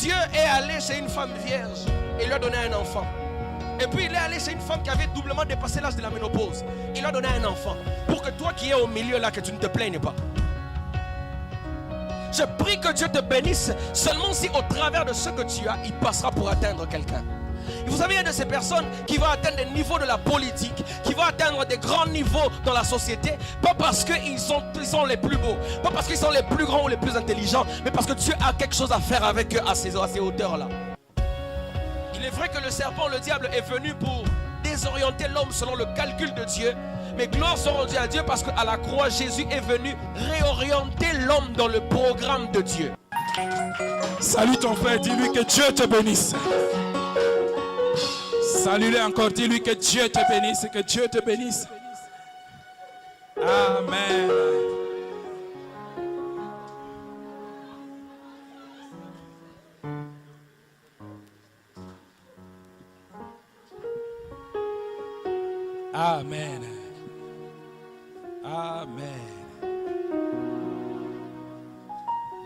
Dieu est allé chez une femme vierge et lui a donné un enfant. Et puis il est allé chez une femme qui avait doublement dépassé l'âge de la ménopause. Il lui a donné un enfant. Pour que toi qui es au milieu là, que tu ne te plaignes pas. Je prie que Dieu te bénisse seulement si au travers de ce que tu as, il passera pour atteindre quelqu'un. Vous savez, il y a de ces personnes qui vont atteindre des niveaux de la politique, qui vont atteindre des grands niveaux dans la société, pas parce qu'ils sont les plus beaux, pas parce qu'ils sont les plus grands ou les plus intelligents, mais parce que Dieu a quelque chose à faire avec eux à ces hauteurs-là. Il est vrai que le serpent, le diable, est venu pour désorienter l'homme selon le calcul de Dieu. Mais gloire soit rendue à Dieu parce qu'à la croix, Jésus est venu réorienter l'homme dans le programme de Dieu. Salut ton frère, dis-lui que Dieu te bénisse. Salue-le encore, dis-lui que Dieu te bénisse, que Dieu te bénisse. Amen. Amen. Amen.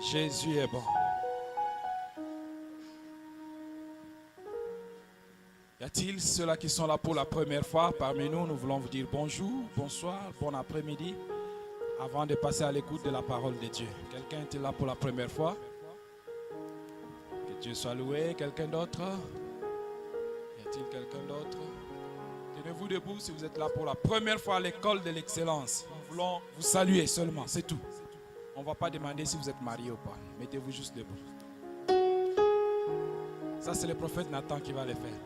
Jésus est bon. Y a-t-il ceux-là qui sont là pour la première fois parmi nous? Nous voulons vous dire bonjour, bonsoir, bon après-midi, avant de passer à l'écoute de la parole de Dieu. Quelqu'un est là pour la première fois? Que Dieu soit loué. Quelqu'un d'autre? Y a-t-il quelqu'un d'autre? Tenez-vous debout si vous êtes là pour la première fois à l'école de l'excellence. Nous voulons vous saluer seulement, c'est tout. On ne va pas demander si vous êtes marié ou pas. Mettez-vous juste debout. Ça, c'est le prophète Nathan qui va le faire.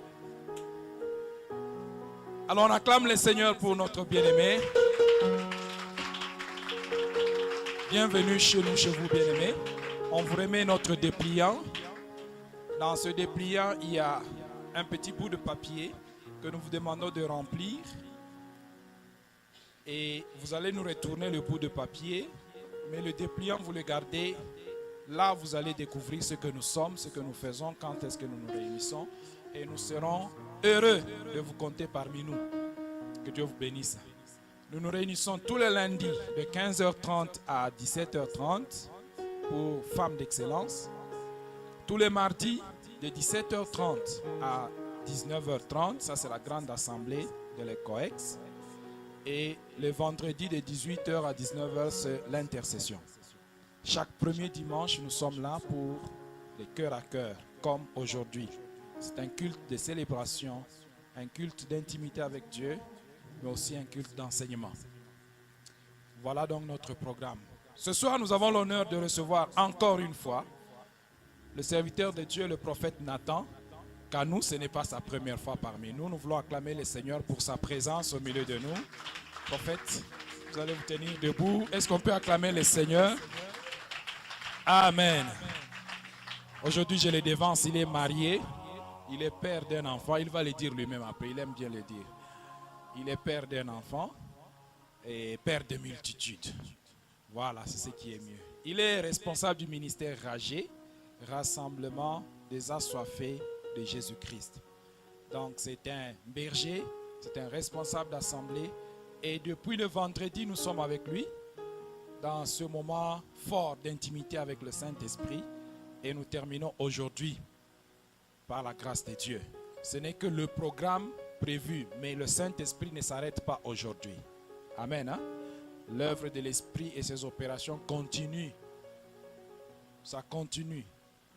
Alors on acclame le Seigneur pour notre bien-aimé. Bienvenue chez nous, chez vous bien-aimés. On vous remet notre dépliant. Dans ce dépliant, il y a un petit bout de papier que nous vous demandons de remplir. Et vous allez nous retourner le bout de papier. Mais le dépliant, vous le gardez. Là, vous allez découvrir ce que nous sommes, ce que nous faisons, quand est-ce que nous nous réunissons. Et nous serons heureux de vous compter parmi nous. Que Dieu vous bénisse. Nous nous réunissons tous les lundis de 15h30 à 17h30 pour Femmes d'Excellence. Tous les mardis de 17h30 à 19h30, ça c'est la grande assemblée de l'ECOEX. Et le vendredi de 18h à 19h, c'est l'intercession. Chaque premier dimanche, nous sommes là pour les cœurs à cœur, comme aujourd'hui. C'est un culte de célébration, un culte d'intimité avec Dieu, mais aussi un culte d'enseignement. Voilà donc notre programme. Ce soir, nous avons l'honneur de recevoir encore une fois le serviteur de Dieu, le prophète Nathan. Car nous, ce n'est pas sa première fois parmi nous. Nous voulons acclamer le Seigneur pour sa présence au milieu de nous. Prophète, vous allez vous tenir debout. Est-ce qu'on peut acclamer le Seigneur? Amen. Aujourd'hui, je le dévance. Il est marié. Il est père d'un enfant. Il va le dire lui-même après. Il aime bien le dire. Il est père d'un enfant et père de multitudes. Voilà, c'est ce qui est mieux. Il est responsable du ministère RAGÉ, Rassemblement des assoiffés de Jésus-Christ. Donc c'est un berger, c'est un responsable d'assemblée. Et depuis le vendredi, nous sommes avec lui dans ce moment fort d'intimité avec le Saint-Esprit. Et nous terminons aujourd'hui par la grâce de Dieu. Ce n'est que le programme prévu, mais le Saint-Esprit ne s'arrête pas aujourd'hui. Amen. Hein? L'œuvre de l'Esprit et ses opérations continuent. Ça continue.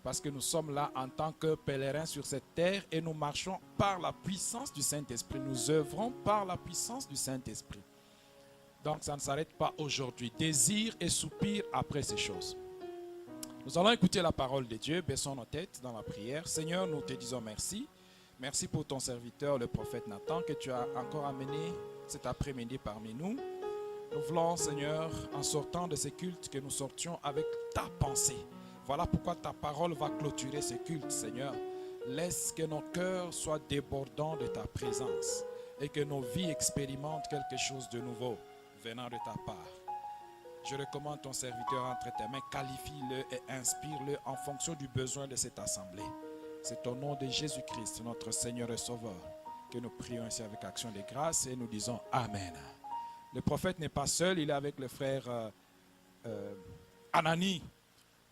Parce que nous sommes là en tant que pèlerins sur cette terre et nous marchons par la puissance du Saint-Esprit. Nous œuvrons par la puissance du Saint-Esprit. Donc ça ne s'arrête pas aujourd'hui. Désir et soupir après ces choses. Nous allons écouter la parole de Dieu. Baissons nos têtes dans la prière. Seigneur, nous te disons merci. Merci pour ton serviteur, le prophète Nathan, que tu as encore amené cet après-midi parmi nous. Nous voulons, Seigneur, en sortant de ces cultes, que nous sortions avec ta pensée. Voilà pourquoi ta parole va clôturer ce culte, Seigneur. Laisse que nos cœurs soient débordants de ta présence et que nos vies expérimentent quelque chose de nouveau venant de ta part. Je recommande ton serviteur entre tes mains, qualifie-le et inspire-le en fonction du besoin de cette assemblée. C'est au nom de Jésus-Christ, notre Seigneur et Sauveur, que nous prions ici avec action de grâce et nous disons Amen. Le prophète n'est pas seul, il est avec le frère Anani.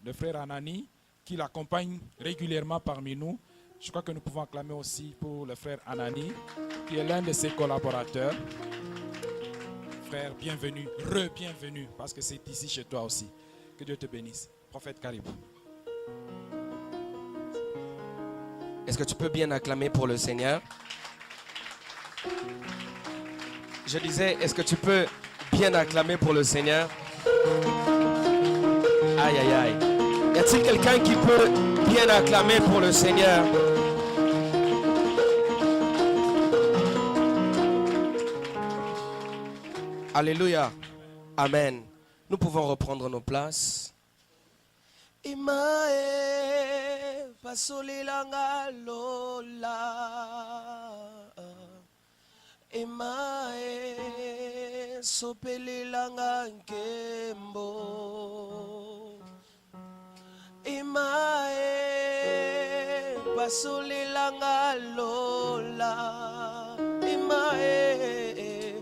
Le frère Anani qui l'accompagne régulièrement parmi nous. Je crois que nous pouvons acclamer aussi pour le frère Anani, qui est l'un de ses collaborateurs. Frère, bienvenue, re-bienvenue, parce que c'est ici chez toi aussi. Que Dieu te bénisse. Prophète Caribou. Est-ce que tu peux bien acclamer pour le Seigneur? Je disais, est-ce que tu peux bien acclamer pour le Seigneur? Aïe, aïe, aïe. Y a-t-il quelqu'un qui peut bien acclamer pour le Seigneur? Alléluia. Amen. Nous pouvons reprendre nos places. Imae pasolilanga lola. Imae sopelilanga nkembo. Imae pasolilanga lola. Imae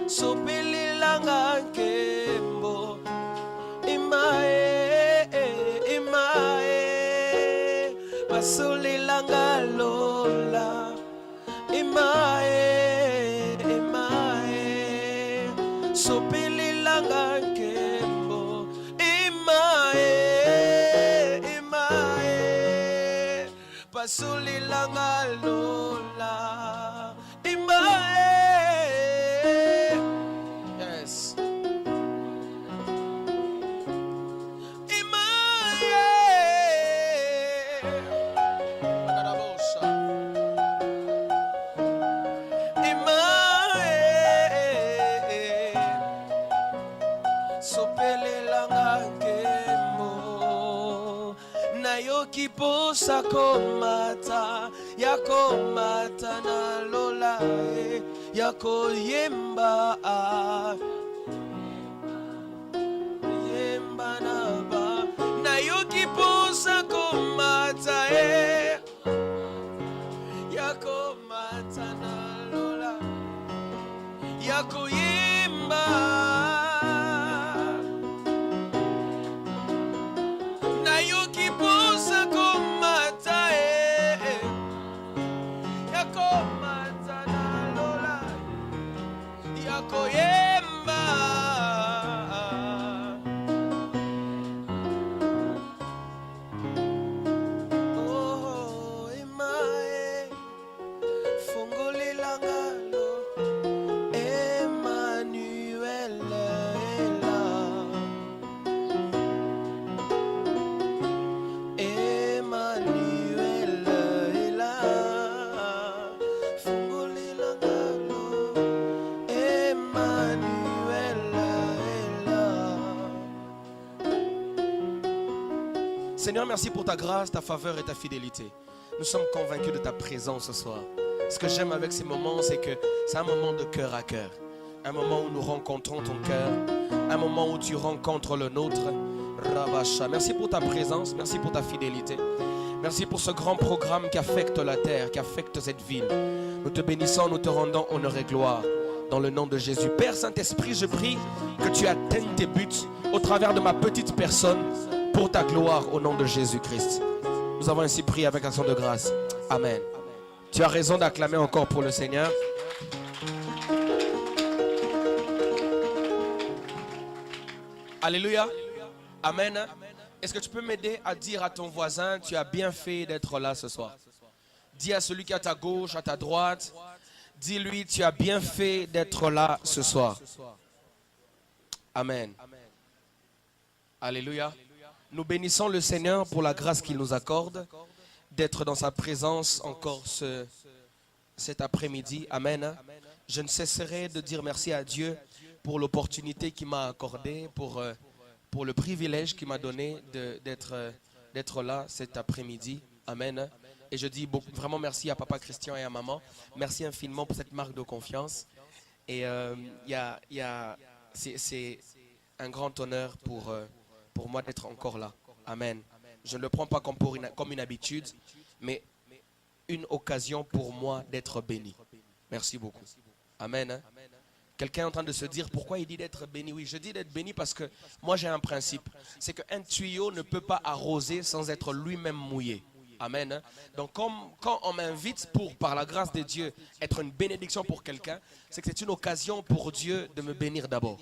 sopelilanga nkembo. Imae pasolilanga lola. Imae sopelilanga nkembo. Imae pasolilanga lola. Yes. Kiposa komata yakomata na lola yako yemba yemba na ba na yo kiposa komata yakomata na lola yako yemba na yo kiposa komata yakomata na lola yako yemba. Oh, Imae fungulilanga lo Emmanuel ela. Emmanuel ela fungulilanga lo Emmanuel ela. Seigneur, merci pour ta grâce, ta faveur et ta fidélité. Nous sommes convaincus de ta présence ce soir. Ce que j'aime avec ces moments, c'est que c'est un moment de cœur à cœur. Un moment où nous rencontrons ton cœur. Un moment où tu rencontres le nôtre. Rabasha. Merci pour ta présence. Merci pour ta fidélité. Merci pour ce grand programme qui affecte la terre, qui affecte cette ville. Nous te bénissons, nous te rendons honneur et gloire. Dans le nom de Jésus. Père Saint-Esprit, je prie que tu atteignes tes buts au travers de ma petite personne pour ta gloire au nom de Jésus-Christ. Nous avons ainsi prié avec action de grâce. Amen. Tu as raison d'acclamer encore pour le Seigneur. Alléluia. Amen. Est-ce que tu peux m'aider à dire à ton voisin, tu as bien fait d'être là ce soir? Dis à celui qui est à ta gauche, à ta droite, dis-lui, tu as bien fait d'être là ce soir. Amen. Alléluia. Nous bénissons le Seigneur pour la grâce qu'il nous accorde d'être dans sa présence encore cet après-midi. Amen. Je ne cesserai de dire merci à Dieu pour l'opportunité qu'il m'a accordée, pour le privilège qu'il m'a donné d'être là cet après-midi. Amen. Et je dis vraiment merci à Papa Christian et à Maman. Merci infiniment pour cette marque de confiance. Et c'est un grand honneur pour moi d'être encore là. Amen. Je ne le prends pas comme une habitude, mais une occasion pour moi d'être béni. Merci beaucoup. Amen. Quelqu'un est en train de se dire pourquoi il dit d'être béni. Oui, je dis d'être béni parce que moi j'ai un principe. C'est qu'un tuyau ne peut pas arroser sans être lui-même mouillé. Amen. Donc quand on m'invite pour, par la grâce de Dieu, être une bénédiction pour quelqu'un, c'est que c'est une occasion pour Dieu de me bénir d'abord.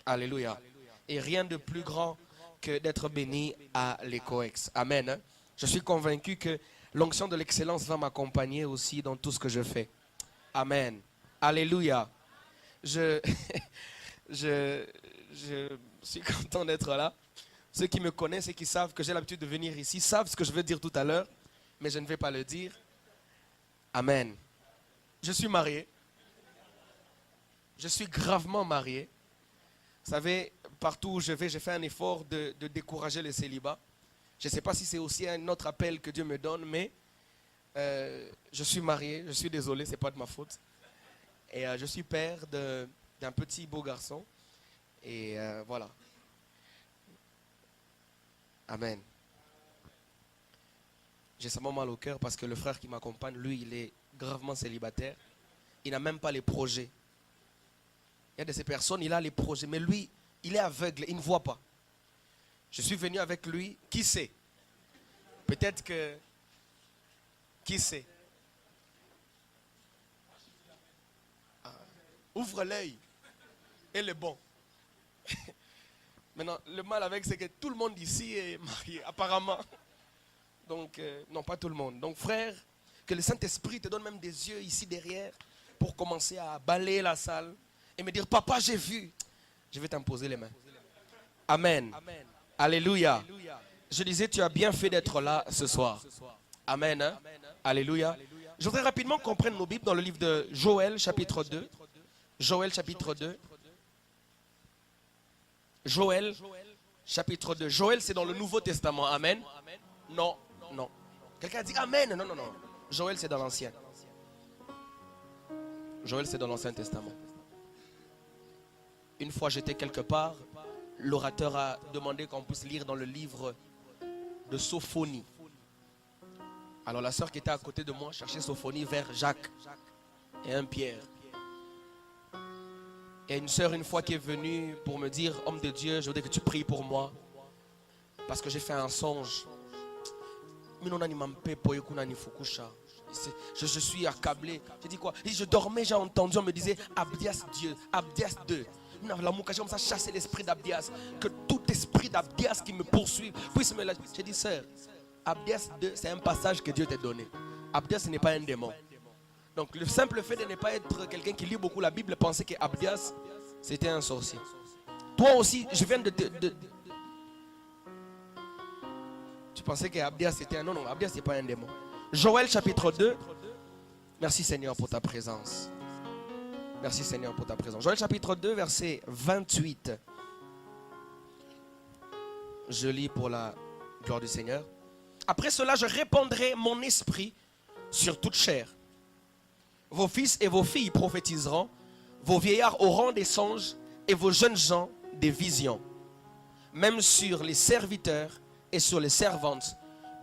Alléluia. Et rien de plus grand que d'être béni à l'ECOEX. Amen. Je suis convaincu que l'onction de l'excellence va m'accompagner aussi dans tout ce que je fais. Amen. Alléluia. Je suis content d'être là. Ceux qui me connaissent et qui savent que j'ai l'habitude de venir ici savent ce que je veux dire tout à l'heure, mais je ne vais pas le dire. Amen. Je suis marié. Je suis gravement marié. Vous savez, partout où je vais, j'ai fait un effort de décourager le célibat. Je ne sais pas si c'est aussi un autre appel que Dieu me donne, mais je suis marié. Je suis désolé, ce n'est pas de ma faute. Et je suis père d'un petit beau garçon. Et voilà. Amen. J'ai seulement mal au cœur parce que le frère qui m'accompagne, lui, il est gravement célibataire. Il n'a même pas les projets. Il y a de ces personnes, il a les projets, mais lui, il est aveugle, il ne voit pas. Je suis venu avec lui, qui sait? Peut-être que... Qui sait? Ouvre l'œil et le bon. Maintenant, le mal avec, c'est que tout le monde ici est marié, apparemment. Donc, non, pas tout le monde. Donc, frère, que le Saint-Esprit te donne même des yeux ici derrière pour commencer à balayer la salle et me dire, papa, j'ai vu. Je vais t'imposer les mains. Amen. Amen. Alléluia. Je disais, tu as bien fait d'être là ce soir. Amen. Hein? Alléluia. Je voudrais rapidement qu'on prenne nos Bibles dans le livre de Joël, chapitre 2. Joël, chapitre 2. Joël, chapitre 2. Joël, c'est dans le Nouveau Testament. Amen. Non, non. Quelqu'un a dit Amen. Non, non, non. Joël, c'est dans l'Ancien. Joël, c'est dans l'Ancien Testament. Une fois, j'étais quelque part. L'orateur a demandé qu'on puisse lire dans le livre de Sophonie. Alors la sœur qui était à côté de moi cherchait Sophonie vers Jacques et un Pierre. Il y a une sœur une fois qui est venue pour me dire, homme de Dieu, je voudrais que tu pries pour moi. Parce que j'ai fait un songe. Je suis accablé. J'ai dit quoi? Je dormais, j'ai entendu, on me disait Abdias Dieu, Abdias 2. La moukache comme ça chasser l'esprit d'Abdias. Que tout esprit d'Abdias qui me poursuit puisse me lâcher. J'ai dit, sœur, Abdias 2, c'est un passage que Dieu t'a donné. Abdias, ce n'est pas un démon. Donc le simple fait de ne pas être quelqu'un qui lit beaucoup la Bible, penser que Abdias, c'était un sorcier. Toi aussi, je viens de Tu pensais que Abdias c'était un... Non, non, Abdias, ce n'est pas un démon. Joël chapitre 2. Merci Seigneur pour ta présence. Merci Seigneur pour ta présence. Joël chapitre 2, verset 28. Je lis pour la gloire du Seigneur. Après cela, je répandrai mon esprit sur toute chair. Vos fils et vos filles prophétiseront, vos vieillards auront des songes et vos jeunes gens des visions. Même sur les serviteurs et sur les servantes,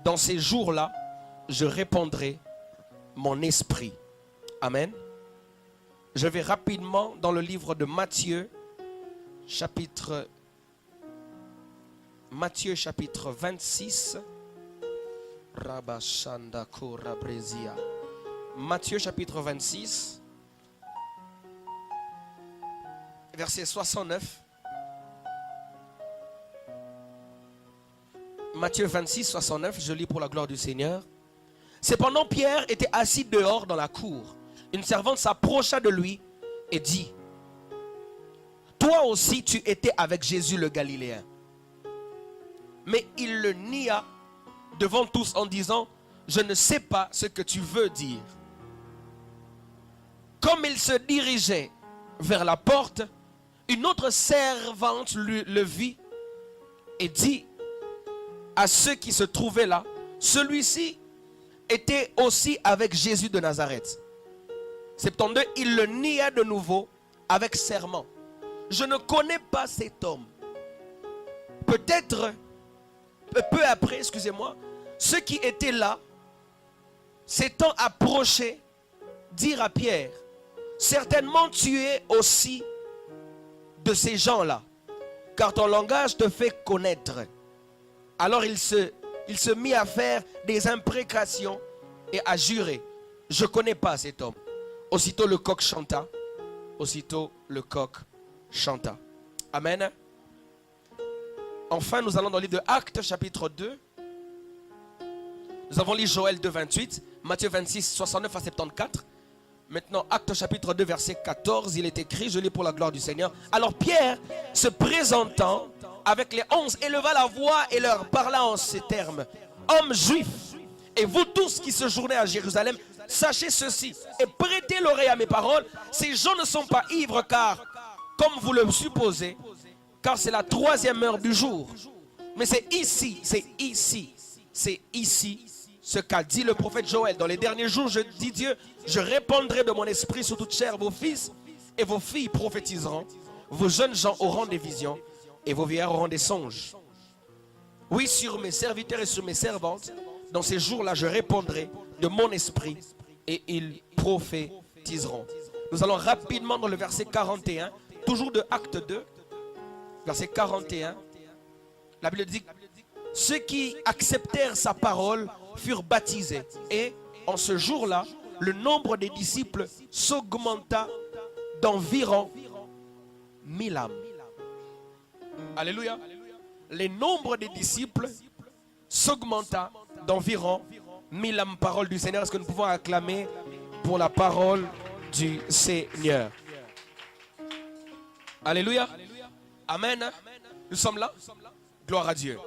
dans ces jours-là, je répandrai mon esprit. Amen. Je vais rapidement dans le livre de Matthieu, chapitre 26. Matthieu chapitre 26, verset 69. Matthieu 26, 69, je lis pour la gloire du Seigneur. Cependant, Pierre était assis dehors dans la cour. Une servante s'approcha de lui et dit, toi aussi tu étais avec Jésus le Galiléen. Mais il le nia devant tous en disant, je ne sais pas ce que tu veux dire. Comme il se dirigeait vers la porte, une autre servante le vit et dit à ceux qui se trouvaient là, celui-ci était aussi avec Jésus de Nazareth. 72, il le nia de nouveau avec serment. Je ne connais pas cet homme. Peut-être, peu après, excusez-moi, ceux qui étaient là, s'étant approchés, dirent à Pierre, certainement tu es aussi de ces gens-là, car ton langage te fait connaître. Alors il se mit à faire des imprécations et à jurer. Je ne connais pas cet homme. Aussitôt le coq chanta. Aussitôt le coq chanta. Amen. Enfin, nous allons dans le livre de Actes, chapitre 2. Nous avons lu Joël 2, 28, Matthieu 26, 69 à 74. Maintenant, Actes, chapitre 2, verset 14, il est écrit, je lis pour la gloire du Seigneur. Alors Pierre, se présentant avec les 11, éleva la voix et leur parla en ces termes. Hommes juifs, et vous tous qui séjournez à Jérusalem, sachez ceci et prêtez l'oreille à mes paroles. Ces gens ne sont pas ivres, car, comme vous le supposez, car c'est la 3e heure du jour. Mais c'est ici ce qu'a dit le prophète Joël. Dans les derniers jours, je dis Dieu, je répandrai de mon esprit sur toute chair. Vos fils et vos filles prophétiseront. Vos jeunes gens auront des visions et vos vieillards auront des songes. Oui, sur mes serviteurs et sur mes servantes, dans ces jours-là, je répondrai de mon esprit et ils prophétiseront. Nous allons rapidement dans le verset 41, toujours de Acte 2, verset 41. La Bible dit, ceux qui acceptèrent sa parole furent baptisés. Et en ce jour-là, le nombre des disciples s'augmenta d'environ 1000 âmes. Alléluia. Le nombre des disciples s'augmenta d'environ 1000 âmes. Parole du Seigneur. Est-ce que nous pouvons acclamer pour la parole du Seigneur? Alléluia. Amen. Nous sommes là. Gloire à Dieu.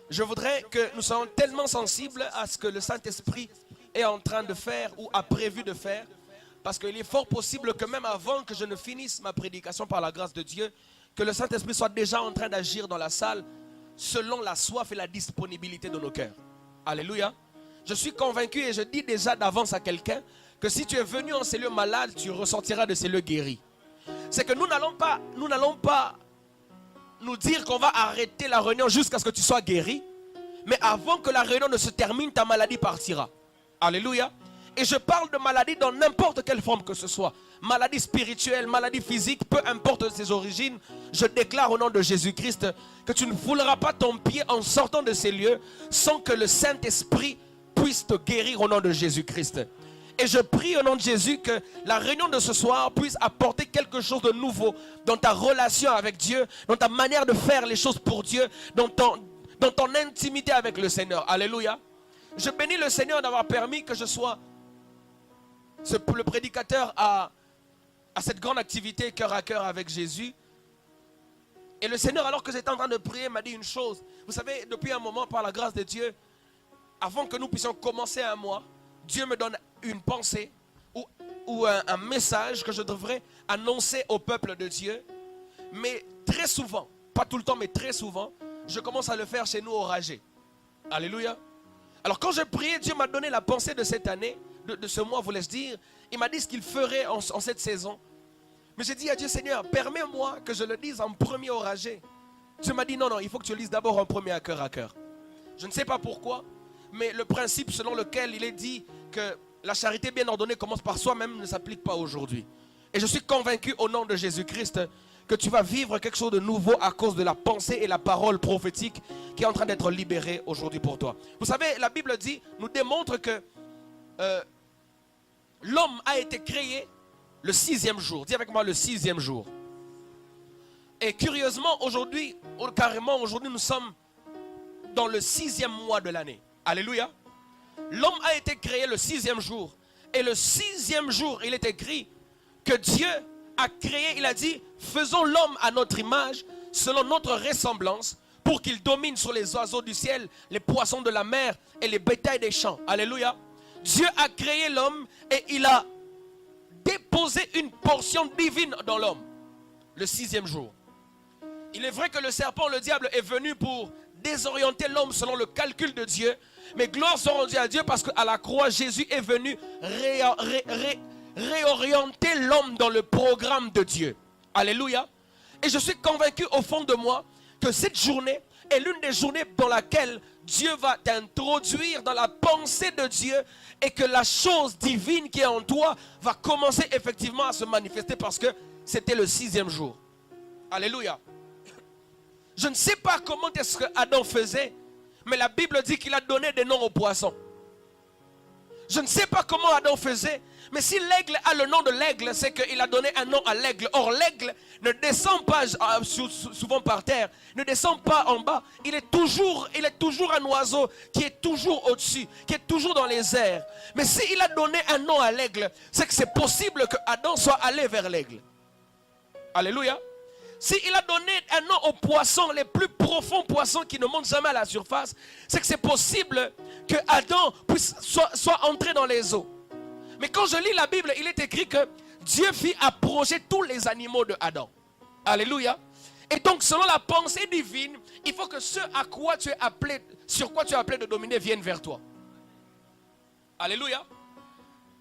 Je voudrais que nous soyons tellement sensibles à ce que le Saint-Esprit est en train de faire ou a prévu de faire. Parce qu'il est fort possible que même avant que je ne finisse ma prédication par la grâce de Dieu, que le Saint-Esprit soit déjà en train d'agir dans la salle selon la soif et la disponibilité de nos cœurs. Alléluia. Je suis convaincu et je dis déjà d'avance à quelqu'un que si tu es venu en ces lieux malades, tu ressortiras de ces lieux guéris. C'est que nous n'allons pas nous dire qu'on va arrêter la réunion jusqu'à ce que tu sois guéri. Mais avant que la réunion ne se termine, ta maladie partira. Alléluia. Et je parle de maladie dans n'importe quelle forme que ce soit. Maladie spirituelle, maladie physique, peu importe ses origines. Je déclare au nom de Jésus-Christ que tu ne fouleras pas ton pied en sortant de ces lieux sans que le Saint-Esprit puisse te guérir au nom de Jésus-Christ. Et je prie au nom de Jésus que la réunion de ce soir puisse apporter quelque chose de nouveau dans ta relation avec Dieu, dans ta manière de faire les choses pour Dieu, dans ton intimité avec le Seigneur. Alléluia. Je bénis le Seigneur d'avoir permis que je sois le prédicateur à cette grande activité cœur à cœur avec Jésus. Et le Seigneur, alors que j'étais en train de prier, m'a dit une chose. Vous savez, depuis un moment, par la grâce de Dieu, avant que nous puissions commencer un mois, Dieu me donne une pensée ou un message que je devrais annoncer au peuple de Dieu. Mais très souvent, pas tout le temps, mais très souvent, je commence à le faire chez nous au Ragé. Alléluia. Alors quand je priais, Dieu m'a donné la pensée de cette année, de ce mois, voulais-je dire. Il m'a dit ce qu'il ferait en cette saison. Mais j'ai dit à Dieu, Seigneur, permets-moi que je le dise en premier au Ragé. Dieu m'a dit, non, il faut que tu le lises d'abord en premier à cœur. Je ne sais pas pourquoi, mais le principe selon lequel il est dit que la charité bien ordonnée commence par soi-même ne s'applique pas aujourd'hui. Et je suis convaincu au nom de Jésus-Christ que tu vas vivre quelque chose de nouveau à cause de la pensée et la parole prophétique qui est en train d'être libérée aujourd'hui pour toi. Vous savez, la Bible dit, nous démontre que l'homme a été créé le 6e jour. Dis avec moi le 6e jour. Et curieusement, aujourd'hui, carrément aujourd'hui, nous sommes dans le 6e mois de l'année. Alléluia. L'homme a été créé le 6e jour. Et le 6e jour, il est écrit que Dieu a créé, il a dit, faisons l'homme à notre image, selon notre ressemblance, pour qu'il domine sur les oiseaux du ciel, les poissons de la mer et les bétails des champs. Alléluia. Dieu a créé l'homme et il a déposé une portion divine dans l'homme. Le 6e jour. Il est vrai que le serpent, le diable, est venu pour désorienter l'homme selon le calcul de Dieu. Mais gloire soit rendue à Dieu parce qu'à la croix, Jésus est venu réorienter l'homme dans le programme de Dieu. Alléluia. Et je suis convaincu au fond de moi que cette journée est l'une des journées dans laquelle Dieu va t'introduire dans la pensée de Dieu et que la chose divine qui est en toi va commencer effectivement à se manifester parce que c'était le 6e jour. Alléluia. Je ne sais pas comment est-ce que Adam faisait, mais la Bible dit qu'il a donné des noms aux poissons. Je ne sais pas comment Adam faisait, mais si l'aigle a le nom de l'aigle, c'est qu'il a donné un nom à l'aigle. Or, l'aigle ne descend pas souvent par terre, ne descend pas en bas. Il est toujours un oiseau qui est toujours au-dessus, qui est toujours dans les airs. Mais s'il a donné un nom à l'aigle, c'est que c'est possible que Adam soit allé vers l'aigle. Alléluia. S'il a donné un nom aux poissons, les plus profonds poissons qui ne montent jamais à la surface, c'est que c'est possible que Adam soit entré dans les eaux. Mais quand je lis la Bible, il est écrit que Dieu fit approcher tous les animaux de Adam. Alléluia. Et donc, selon la pensée divine, il faut que ce à quoi tu es appelé, sur quoi tu es appelé de dominer, vienne vers toi. Alléluia.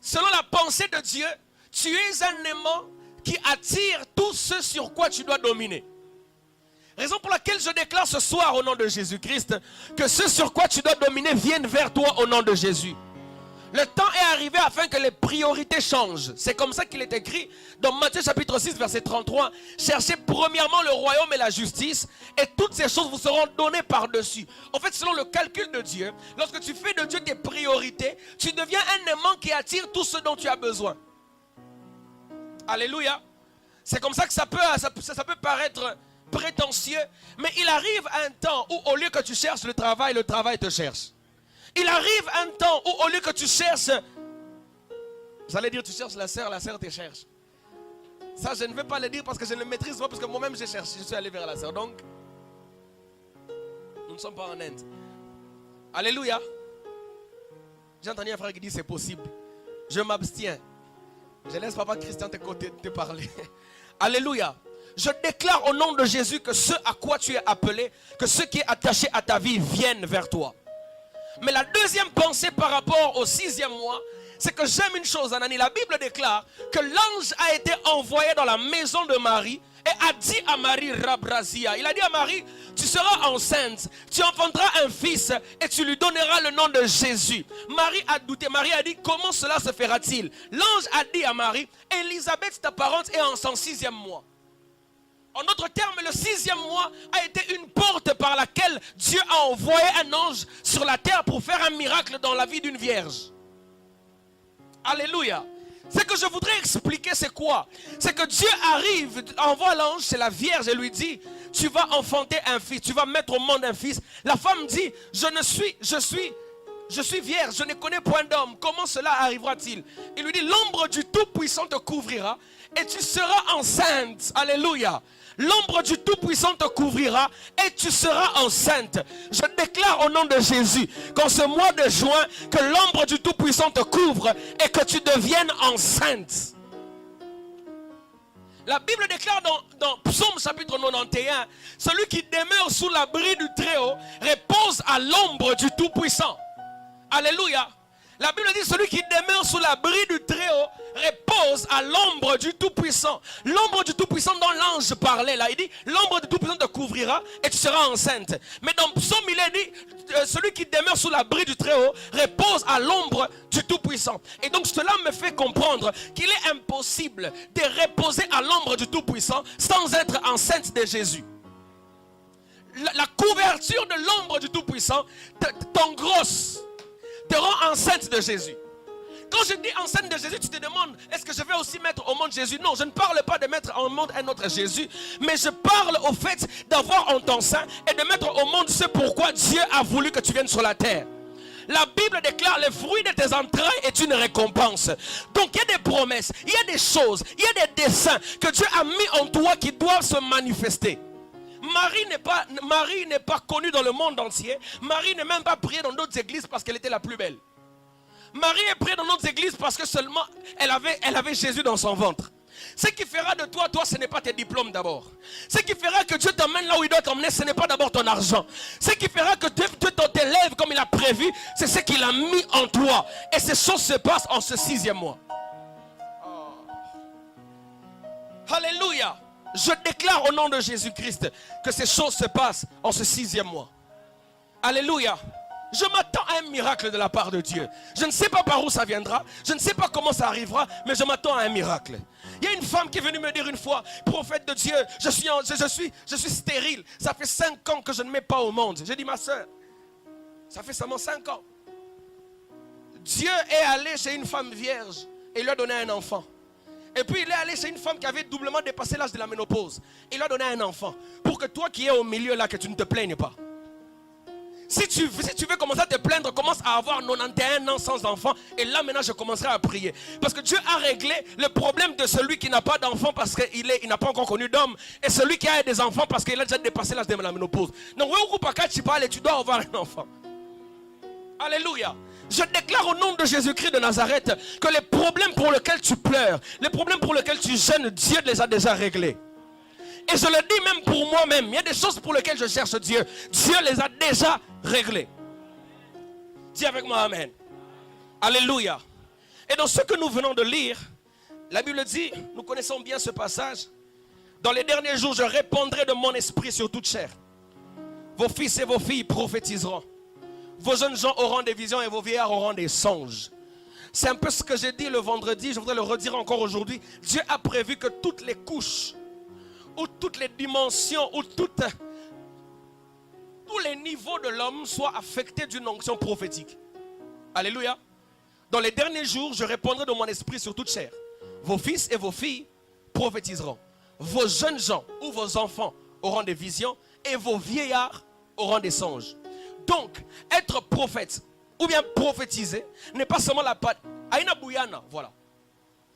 Selon la pensée de Dieu, tu es un aimant qui attire tout ce sur quoi tu dois dominer. Raison pour laquelle je déclare ce soir au nom de Jésus-Christ que ce sur quoi tu dois dominer vienne vers toi au nom de Jésus. Le temps est arrivé afin que les priorités changent. C'est comme ça qu'il est écrit dans Matthieu chapitre 6 verset 33. Cherchez premièrement le royaume et la justice et toutes ces choses vous seront données par-dessus. En fait, selon le calcul de Dieu, lorsque tu fais de Dieu tes priorités, tu deviens un aimant qui attire tout ce dont tu as besoin. Alléluia. C'est comme ça que ça peut paraître prétentieux, mais il arrive un temps où au lieu que tu cherches le travail te cherche. Il arrive un temps où au lieu que tu cherches, vous allez dire tu cherches la sœur te cherche. Ça je ne vais pas le dire parce que je ne le maîtrise pas, parce que moi-même je cherche, je suis allé vers la sœur. Donc, nous ne sommes pas en Inde. Alléluia. J'ai entendu un frère qui dit c'est possible. Je m'abstiens. Je laisse papa Christian te parler. Alléluia. Je déclare au nom de Jésus que ce à quoi tu es appelé, que ce qui est attaché à ta vie vienne vers toi. Mais la deuxième pensée par rapport au 6e mois, c'est que j'aime une chose, Anani. La Bible déclare que l'ange a été envoyé dans la maison de Marie et a dit à Marie, Rabrazia, il a dit à Marie, tu seras enceinte, tu enfanteras un fils et tu lui donneras le nom de Jésus. Marie a douté, Marie a dit, comment cela se fera-t-il? L'ange a dit à Marie, Élisabeth ta parente est en son 6e mois. En d'autres termes, le 6e mois a été une porte par laquelle Dieu a envoyé un ange sur la terre pour faire un miracle dans la vie d'une vierge. Alléluia. Ce que je voudrais expliquer, c'est quoi? C'est que Dieu arrive, envoie l'ange, c'est la vierge, et lui dit, tu vas enfanter un fils, tu vas mettre au monde un fils. La femme dit, je suis vierge, je ne connais point d'homme. Comment cela arrivera-t-il? Il lui dit, l'ombre du Tout-Puissant te couvrira et tu seras enceinte. Alléluia. L'ombre du Tout-Puissant te couvrira et tu seras enceinte. Je déclare au nom de Jésus qu'en ce mois de juin, que l'ombre du Tout-Puissant te couvre et que tu deviennes enceinte. La Bible déclare dans Psaume chapitre 91, celui qui demeure sous l'abri du Très-Haut repose à l'ombre du Tout-Puissant. Alléluia. La Bible dit celui qui demeure sous l'abri du Très-Haut repose à l'ombre du Tout-Puissant. L'ombre du Tout-Puissant dont l'ange parlait là, il dit l'ombre du Tout-Puissant te couvrira et tu seras enceinte. Mais dans Psaume il est dit celui qui demeure sous l'abri du Très-Haut repose à l'ombre du Tout-Puissant. Et donc cela me fait comprendre qu'il est impossible de reposer à l'ombre du Tout-Puissant sans être enceinte de Jésus. La couverture de l'ombre du Tout-Puissant t'engrosse, te rend enceinte de Jésus. Quand je dis enceinte de Jésus, tu te demandes, est-ce que je vais aussi mettre au monde Jésus? Non, je ne parle pas de mettre au monde un autre Jésus, mais je parle au fait d'avoir en ton sein et de mettre au monde ce pourquoi Dieu a voulu que tu viennes sur la terre. La Bible déclare le fruit de tes entrailles est une récompense. Donc il y a des promesses, il y a des choses, il y a des desseins que Dieu a mis en toi qui doivent se manifester. Marie n'est pas connue dans le monde entier. Marie n'est même pas priée dans d'autres églises parce qu'elle était la plus belle. Marie est priée dans d'autres églises parce que seulement elle avait Jésus dans son ventre. Ce qui fera de toi, ce n'est pas tes diplômes d'abord. Ce qui fera que Dieu t'emmène là où il doit t'emmener, ce n'est pas d'abord ton argent. Ce qui fera que Dieu t'élève comme il a prévu, c'est ce qu'il a mis en toi. Et ces choses se passent en ce 6e mois. Alléluia. Je déclare au nom de Jésus-Christ que ces choses se passent en ce 6e mois. Alléluia. Je m'attends à un miracle de la part de Dieu. Je ne sais pas par où ça viendra. Je ne sais pas comment ça arrivera. Mais je m'attends à un miracle. Il y a une femme qui est venue me dire une fois, prophète de Dieu, je suis stérile. Ça fait 5 ans que je ne mets pas au monde. J'ai dit, ma soeur, ça fait seulement 5 ans. Dieu est allé chez une femme vierge et lui a donné un enfant. Et puis il est allé chez une femme qui avait doublement dépassé l'âge de la ménopause. Il lui a donné un enfant. Pour que toi qui es au milieu là, que tu ne te plaignes pas. Si tu veux commencer à te plaindre, commence à avoir 91 ans sans enfant. Et là maintenant je commencerai à prier. Parce que Dieu a réglé le problème de celui qui n'a pas d'enfant parce qu'il n'a pas encore connu d'homme. Et celui qui a des enfants parce qu'il a déjà dépassé l'âge de la ménopause. Donc tu dois avoir un enfant. Alléluia. Je déclare au nom de Jésus-Christ de Nazareth que les problèmes pour lesquels tu pleures, les problèmes pour lesquels tu gênes, Dieu les a déjà réglés. Et je le dis même pour moi-même, il y a des choses pour lesquelles je cherche Dieu. Dieu les a déjà réglées. Dis avec moi amen. Alléluia. Et dans ce que nous venons de lire, la Bible dit, nous connaissons bien ce passage. Dans les derniers jours, je répandrai de mon esprit sur toute chair. Vos fils et vos filles prophétiseront. Vos jeunes gens auront des visions et vos vieillards auront des songes. C'est un peu ce que j'ai dit le vendredi, je voudrais le redire encore aujourd'hui. Dieu a prévu que toutes les couches, ou toutes les dimensions, ou tous les niveaux de l'homme soient affectés d'une onction prophétique. Alléluia. Dans les derniers jours, je répondrai de mon esprit sur toute chair. Vos fils et vos filles prophétiseront. Vos jeunes gens ou vos enfants auront des visions et vos vieillards auront des songes. Donc, être prophète ou bien prophétiser n'est pas seulement la patte. Aïna Bouyana, voilà.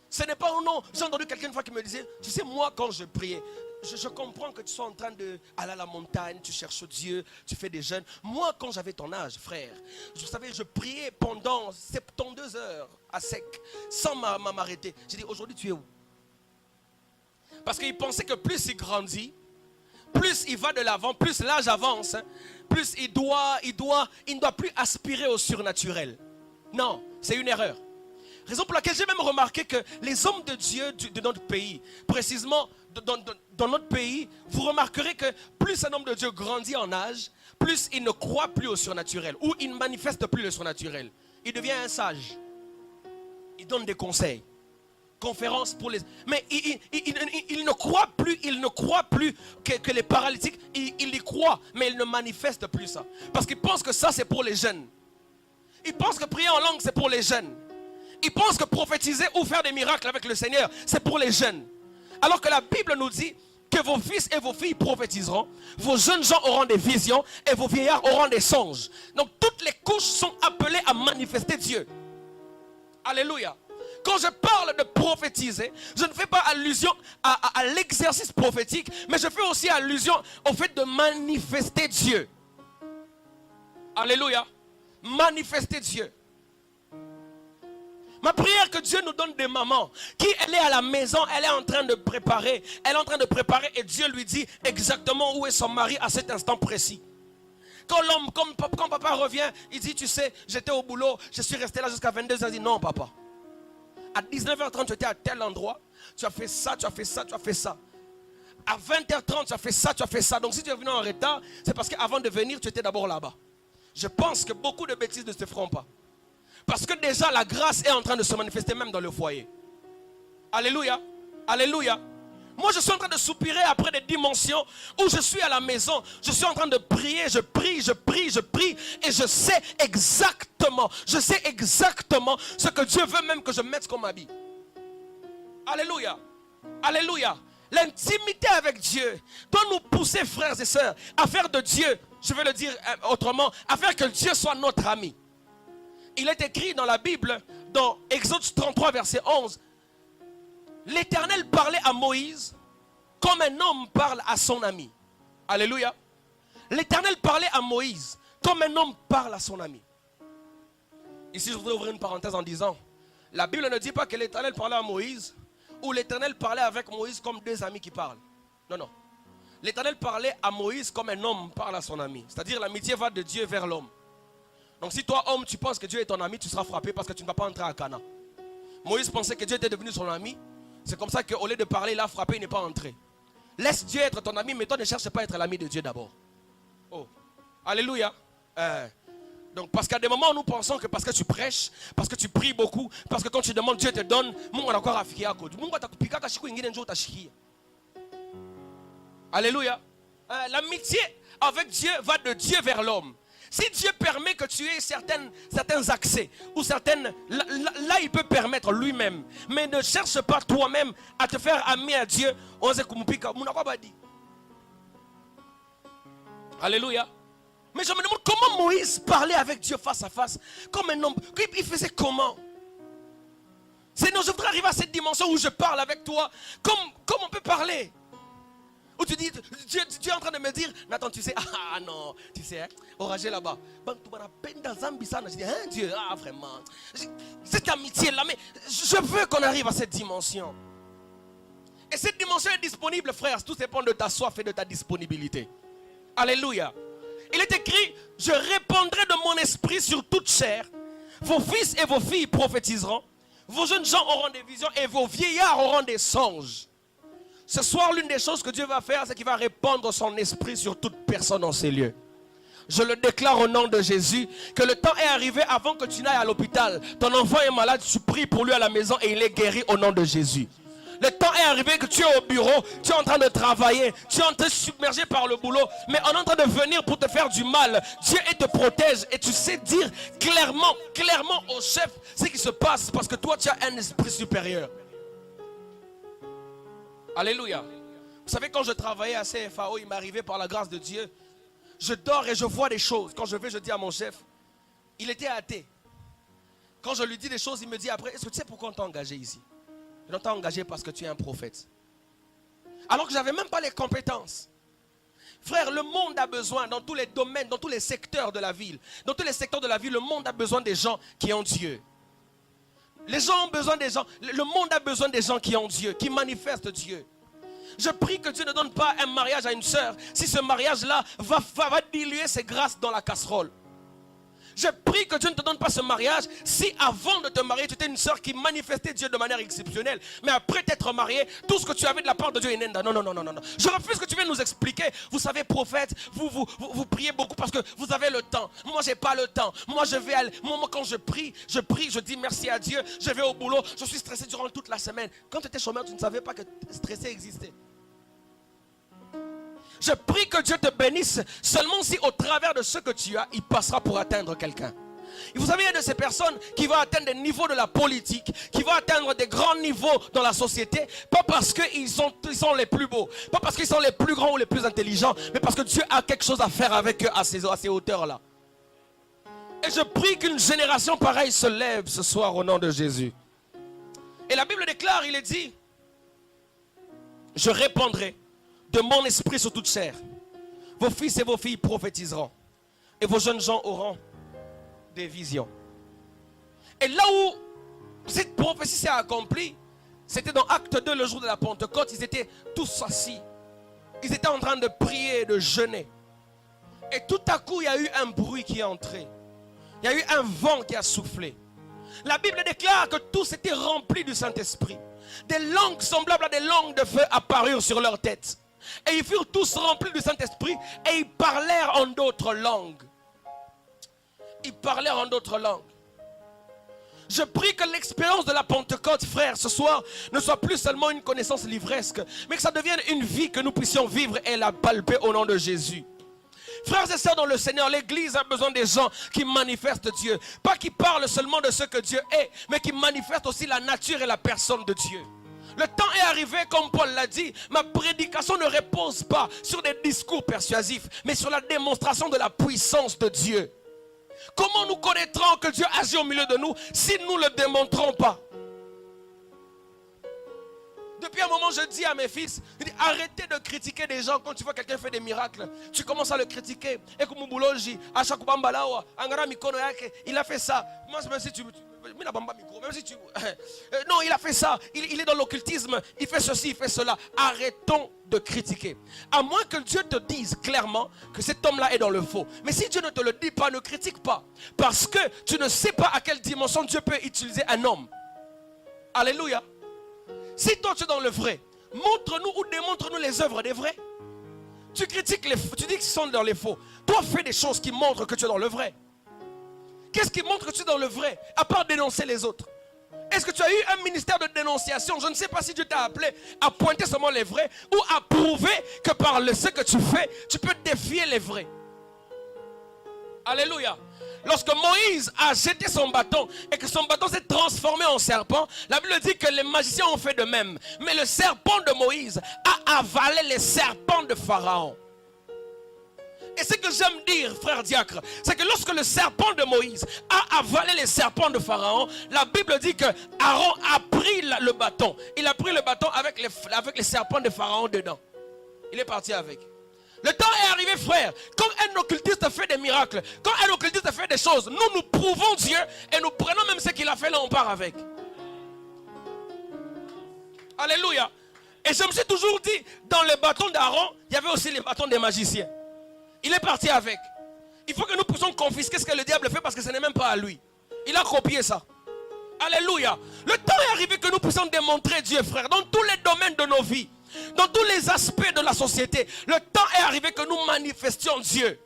Ce n'est pas un nom. J'ai entendu quelqu'un une fois qui me disait, tu sais, moi quand je priais, je comprends que tu sois en train d'aller à la montagne, tu cherches Dieu, tu fais des jeûnes. Moi quand j'avais ton âge, frère, vous savez, je priais pendant 72 heures à sec, sans m'arrêter. J'ai dit, aujourd'hui tu es où? Parce qu'il pensait que plus il grandit, plus il va de l'avant, plus l'âge avance, hein, plus il ne doit plus aspirer au surnaturel. Non, c'est une erreur. Raison pour laquelle j'ai même remarqué que les hommes de Dieu de notre pays, précisément dans notre pays, vous remarquerez que plus un homme de Dieu grandit en âge, plus il ne croit plus au surnaturel, ou il ne manifeste plus le surnaturel. Il devient un sage. Il donne des conseils. Conférence pour les... Mais il ne croit plus que les paralytiques, il y croit, mais il ne manifeste plus ça. Parce qu'il pense que ça c'est pour les jeunes. Il pense que prier en langue c'est pour les jeunes. Il pense que prophétiser ou faire des miracles avec le Seigneur c'est pour les jeunes. Alors que la Bible nous dit que vos fils et vos filles prophétiseront, vos jeunes gens auront des visions et vos vieillards auront des songes. Donc toutes les couches sont appelées à manifester Dieu. Alléluia. Quand je parle de prophétiser, je ne fais pas allusion à l'exercice prophétique, mais je fais aussi allusion au fait de manifester Dieu. Alléluia. Manifester Dieu. Ma prière que Dieu nous donne des mamans qui, elle est à la maison, elle est en train de préparer. Elle est en train de préparer et Dieu lui dit exactement où est son mari à cet instant précis. Quand papa revient, il dit, tu sais, j'étais au boulot, je suis resté là jusqu'à 22h. Il dit, non papa. À 19h30, tu étais à tel endroit, tu as fait ça, tu as fait ça, tu as fait ça. À 20h30, tu as fait ça, tu as fait ça. Donc si tu es venu en retard, c'est parce qu'avant de venir, tu étais d'abord là-bas. Je pense que beaucoup de bêtises ne se feront pas. Parce que déjà la grâce est en train de se manifester même dans le foyer. Alléluia. Alléluia. Moi je suis en train de soupirer après des dimensions où je suis à la maison. Je suis en train de prier, je prie. Et je sais exactement ce que Dieu veut même que je mette comme habit. Alléluia. Alléluia. L'intimité avec Dieu doit nous pousser, frères et sœurs, à faire de Dieu, je vais le dire autrement, à faire que Dieu soit notre ami. Il est écrit dans la Bible, dans Exode 33, verset 11, l'Éternel parlait à Moïse comme un homme parle à son ami. Alléluia. L'Éternel parlait à Moïse comme un homme parle à son ami. Ici, je voudrais ouvrir une parenthèse en disant, la Bible ne dit pas que l'Éternel parlait à Moïse ou l'Éternel parlait avec Moïse comme deux amis qui parlent. Non, non. L'Éternel parlait à Moïse comme un homme parle à son ami. C'est-à-dire l'amitié va de Dieu vers l'homme. Donc si toi, homme, tu penses que Dieu est ton ami, tu seras frappé parce que tu ne vas pas entrer à Cana. Moïse pensait que Dieu était devenu son ami. C'est comme ça qu'au lieu de parler, il a frappé, il n'est pas entré. Laisse Dieu être ton ami, mais toi ne cherche pas à être l'ami de Dieu d'abord. Oh, alléluia. Donc, parce qu'à des moments, nous pensons que parce que tu prêches, parce que tu pries beaucoup, parce que quand tu demandes, Dieu te donne. Alléluia. L'amitié avec Dieu va de Dieu vers l'homme. Si Dieu permet que tu aies certains accès, ou certaines, là il peut permettre lui-même. Mais ne cherche pas toi-même à te faire ami à Dieu. Alléluia. Mais je me demande comment Moïse parlait avec Dieu face à face. Comme un homme. Il faisait comment? Sinon je voudrais arriver à cette dimension où je parle avec toi. Comme on peut parler. Où tu dis, Dieu est en train de me dire, Nathan, tu sais, ah non, tu sais, orage là-bas. Je dis, hein, Dieu, ah vraiment. Cette amitié-là, mais je veux qu'on arrive à cette dimension. Et cette dimension est disponible, frère. Tout dépend de ta soif et de ta disponibilité. Alléluia. Il est écrit, je répandrai de mon esprit sur toute chair. Vos fils et vos filles prophétiseront. Vos jeunes gens auront des visions et vos vieillards auront des songes. Ce soir, l'une des choses que Dieu va faire, c'est qu'il va répandre son esprit sur toute personne en ces lieux. Je le déclare au nom de Jésus, que le temps est arrivé avant que tu n'ailles à l'hôpital. Ton enfant est malade, tu pries pour lui à la maison et il est guéri au nom de Jésus. Le temps est arrivé que tu es au bureau, tu es en train de travailler, tu es en train de submerger par le boulot, mais on est en train de venir pour te faire du mal. Dieu te protège et tu sais dire clairement au chef ce qui se passe parce que toi tu as un esprit supérieur. Alléluia. Vous savez, quand je travaillais à CFAO, il m'arrivait par la grâce de Dieu, je dors et je vois des choses. Quand je vais, je dis à mon chef, il était athée. Quand je lui dis des choses, il me dit après, est-ce que tu sais pourquoi on t'a engagé ici? On t'a engagé parce que tu es un prophète. Alors que je n'avais même pas les compétences. Frère, le monde a besoin dans tous les domaines, dans tous les secteurs de la ville. Dans tous les secteurs de la ville, le monde a besoin des gens qui ont Dieu. Les gens ont besoin des gens, le monde a besoin des gens qui ont Dieu, qui manifestent Dieu. Je prie que Dieu ne donne pas un mariage à une sœur si ce mariage-là va diluer ses grâces dans la casserole. Je prie que Dieu ne te donne pas ce mariage si avant de te marier, tu étais une sœur qui manifestait Dieu de manière exceptionnelle. Mais après t'être marié, tout ce que tu avais de la part de Dieu est nenda. Non. Je refuse que tu viennes nous expliquer. Vous savez, prophète, vous priez beaucoup parce que vous avez le temps. Moi, j'ai pas le temps. Moi, je vais aller. Moi, quand je prie, je dis merci à Dieu. Je vais au boulot. Je suis stressé durant toute la semaine. Quand tu étais chômeur, tu ne savais pas que stresser existait. Je prie que Dieu te bénisse seulement si au travers de ce que tu as, il passera pour atteindre quelqu'un. Et vous savez, il y a de ces personnes qui vont atteindre des niveaux de la politique, qui vont atteindre des grands niveaux dans la société, pas parce qu'ils sont les plus beaux, pas parce qu'ils sont les plus grands ou les plus intelligents, mais parce que Dieu a quelque chose à faire avec eux à ces hauteurs-là. Et je prie qu'une génération pareille se lève ce soir au nom de Jésus. Et la Bible déclare, il est dit, je répandrai de mon esprit sur toute chair. Vos fils et vos filles prophétiseront. Et vos jeunes gens auront des visions. Et là où cette prophétie s'est accomplie, c'était dans Acte 2, le jour de la Pentecôte. Ils étaient tous assis. Ils étaient en train de prier, de jeûner. Et tout à coup, il y a eu un bruit qui est entré. Il y a eu un vent qui a soufflé. La Bible déclare que tous étaient remplis du Saint-Esprit. Des langues semblables à des langues de feu apparurent sur leur tête. Et ils furent tous remplis du Saint-Esprit et ils parlèrent en d'autres langues. Ils parlèrent en d'autres langues. Je prie que l'expérience de la Pentecôte, frère, ce soir, ne soit plus seulement une connaissance livresque, mais que ça devienne une vie que nous puissions vivre et la palper au nom de Jésus. Frères et sœurs dans le Seigneur, l'Église a besoin des gens qui manifestent Dieu. Pas qui parlent seulement de ce que Dieu est, mais qui manifestent aussi la nature et la personne de Dieu. Le temps est arrivé, comme Paul l'a dit, ma prédication ne repose pas sur des discours persuasifs, mais sur la démonstration de la puissance de Dieu. Comment nous connaîtrons que Dieu agit au milieu de nous si nous ne le démontrons pas? Depuis un moment, je dis à mes fils, arrêtez de critiquer des gens quand tu vois quelqu'un faire des miracles. Tu commences à le critiquer. Il a fait ça. Moi, même si tu... Non, il a fait ça. Il est dans l'occultisme. Il fait ceci, il fait cela. Arrêtons de critiquer. À moins que Dieu te dise clairement que cet homme-là est dans le faux. Mais si Dieu ne te le dit pas, ne critique pas. Parce que tu ne sais pas à quelle dimension Dieu peut utiliser un homme. Alléluia. Si toi tu es dans le vrai, montre-nous ou démontre-nous les œuvres des vrais. Tu critiques les faux, tu dis qu'ils sont dans les faux. Toi fais des choses qui montrent que tu es dans le vrai. Qu'est-ce qui montre que tu es dans le vrai, à part dénoncer les autres? Est-ce que tu as eu un ministère de dénonciation? Je ne sais pas si Dieu t'a appelé à pointer seulement les vrais ou à prouver que par ce que tu fais, tu peux défier les vrais. Alléluia. Lorsque Moïse a jeté son bâton et que son bâton s'est transformé en serpent, la Bible dit que les magiciens ont fait de même. Mais le serpent de Moïse a avalé les serpents de Pharaon. Et ce que j'aime dire, frère diacre, c'est que lorsque le serpent de Moïse a avalé les serpents de Pharaon, la Bible dit que Aaron a pris le bâton. Il a pris le bâton avec les serpents de Pharaon dedans. Il est parti avec. Le temps est arrivé, frère. Quand un occultiste fait des miracles, quand un occultiste fait des choses, nous prouvons Dieu et nous prenons même ce qu'il a fait là, on part avec. Alléluia. Et je me suis toujours dit, dans le bâton d'Aaron, il y avait aussi les bâtons des magiciens. Il est parti avec. Il faut que nous puissions confisquer ce que le diable fait parce que ce n'est même pas à lui. Il a copié ça. Alléluia. Le temps est arrivé que nous puissions démontrer Dieu, frère, dans tous les domaines de nos vies, dans tous les aspects de la société. Le temps est arrivé que nous manifestions Dieu.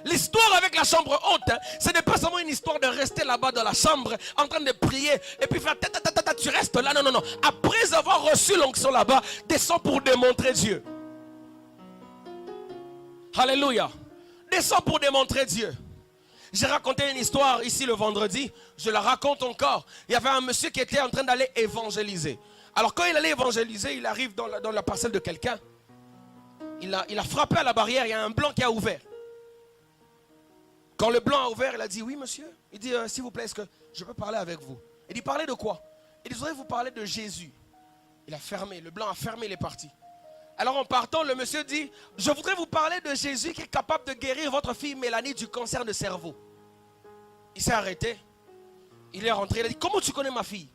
L'histoire avec la chambre haute, ce n'est pas seulement une histoire de rester là-bas dans la chambre en train de prier et puis faire tu restes là. Non, non, non. Après avoir reçu l'onction là-bas, descends pour démontrer Dieu. Alléluia. Descends pour démontrer Dieu. J'ai raconté une histoire ici le vendredi. Je la raconte encore. Il y avait un monsieur qui était en train d'aller évangéliser. Alors quand il allait évangéliser, il arrive dans la parcelle de quelqu'un. Il a frappé à la barrière. Il y a un blanc qui a ouvert. Quand le blanc a ouvert, il a dit oui monsieur. Il dit s'il vous plaît, est-ce que je peux parler avec vous? Il dit parler de quoi? Il dit je voudrais vous parler de Jésus. Il a fermé. Le blanc a fermé les parties. Alors en partant, le monsieur dit, je voudrais vous parler de Jésus qui est capable de guérir votre fille Mélanie du cancer de cerveau. Il s'est arrêté. Il est rentré. Il a dit, comment tu connais ma fille?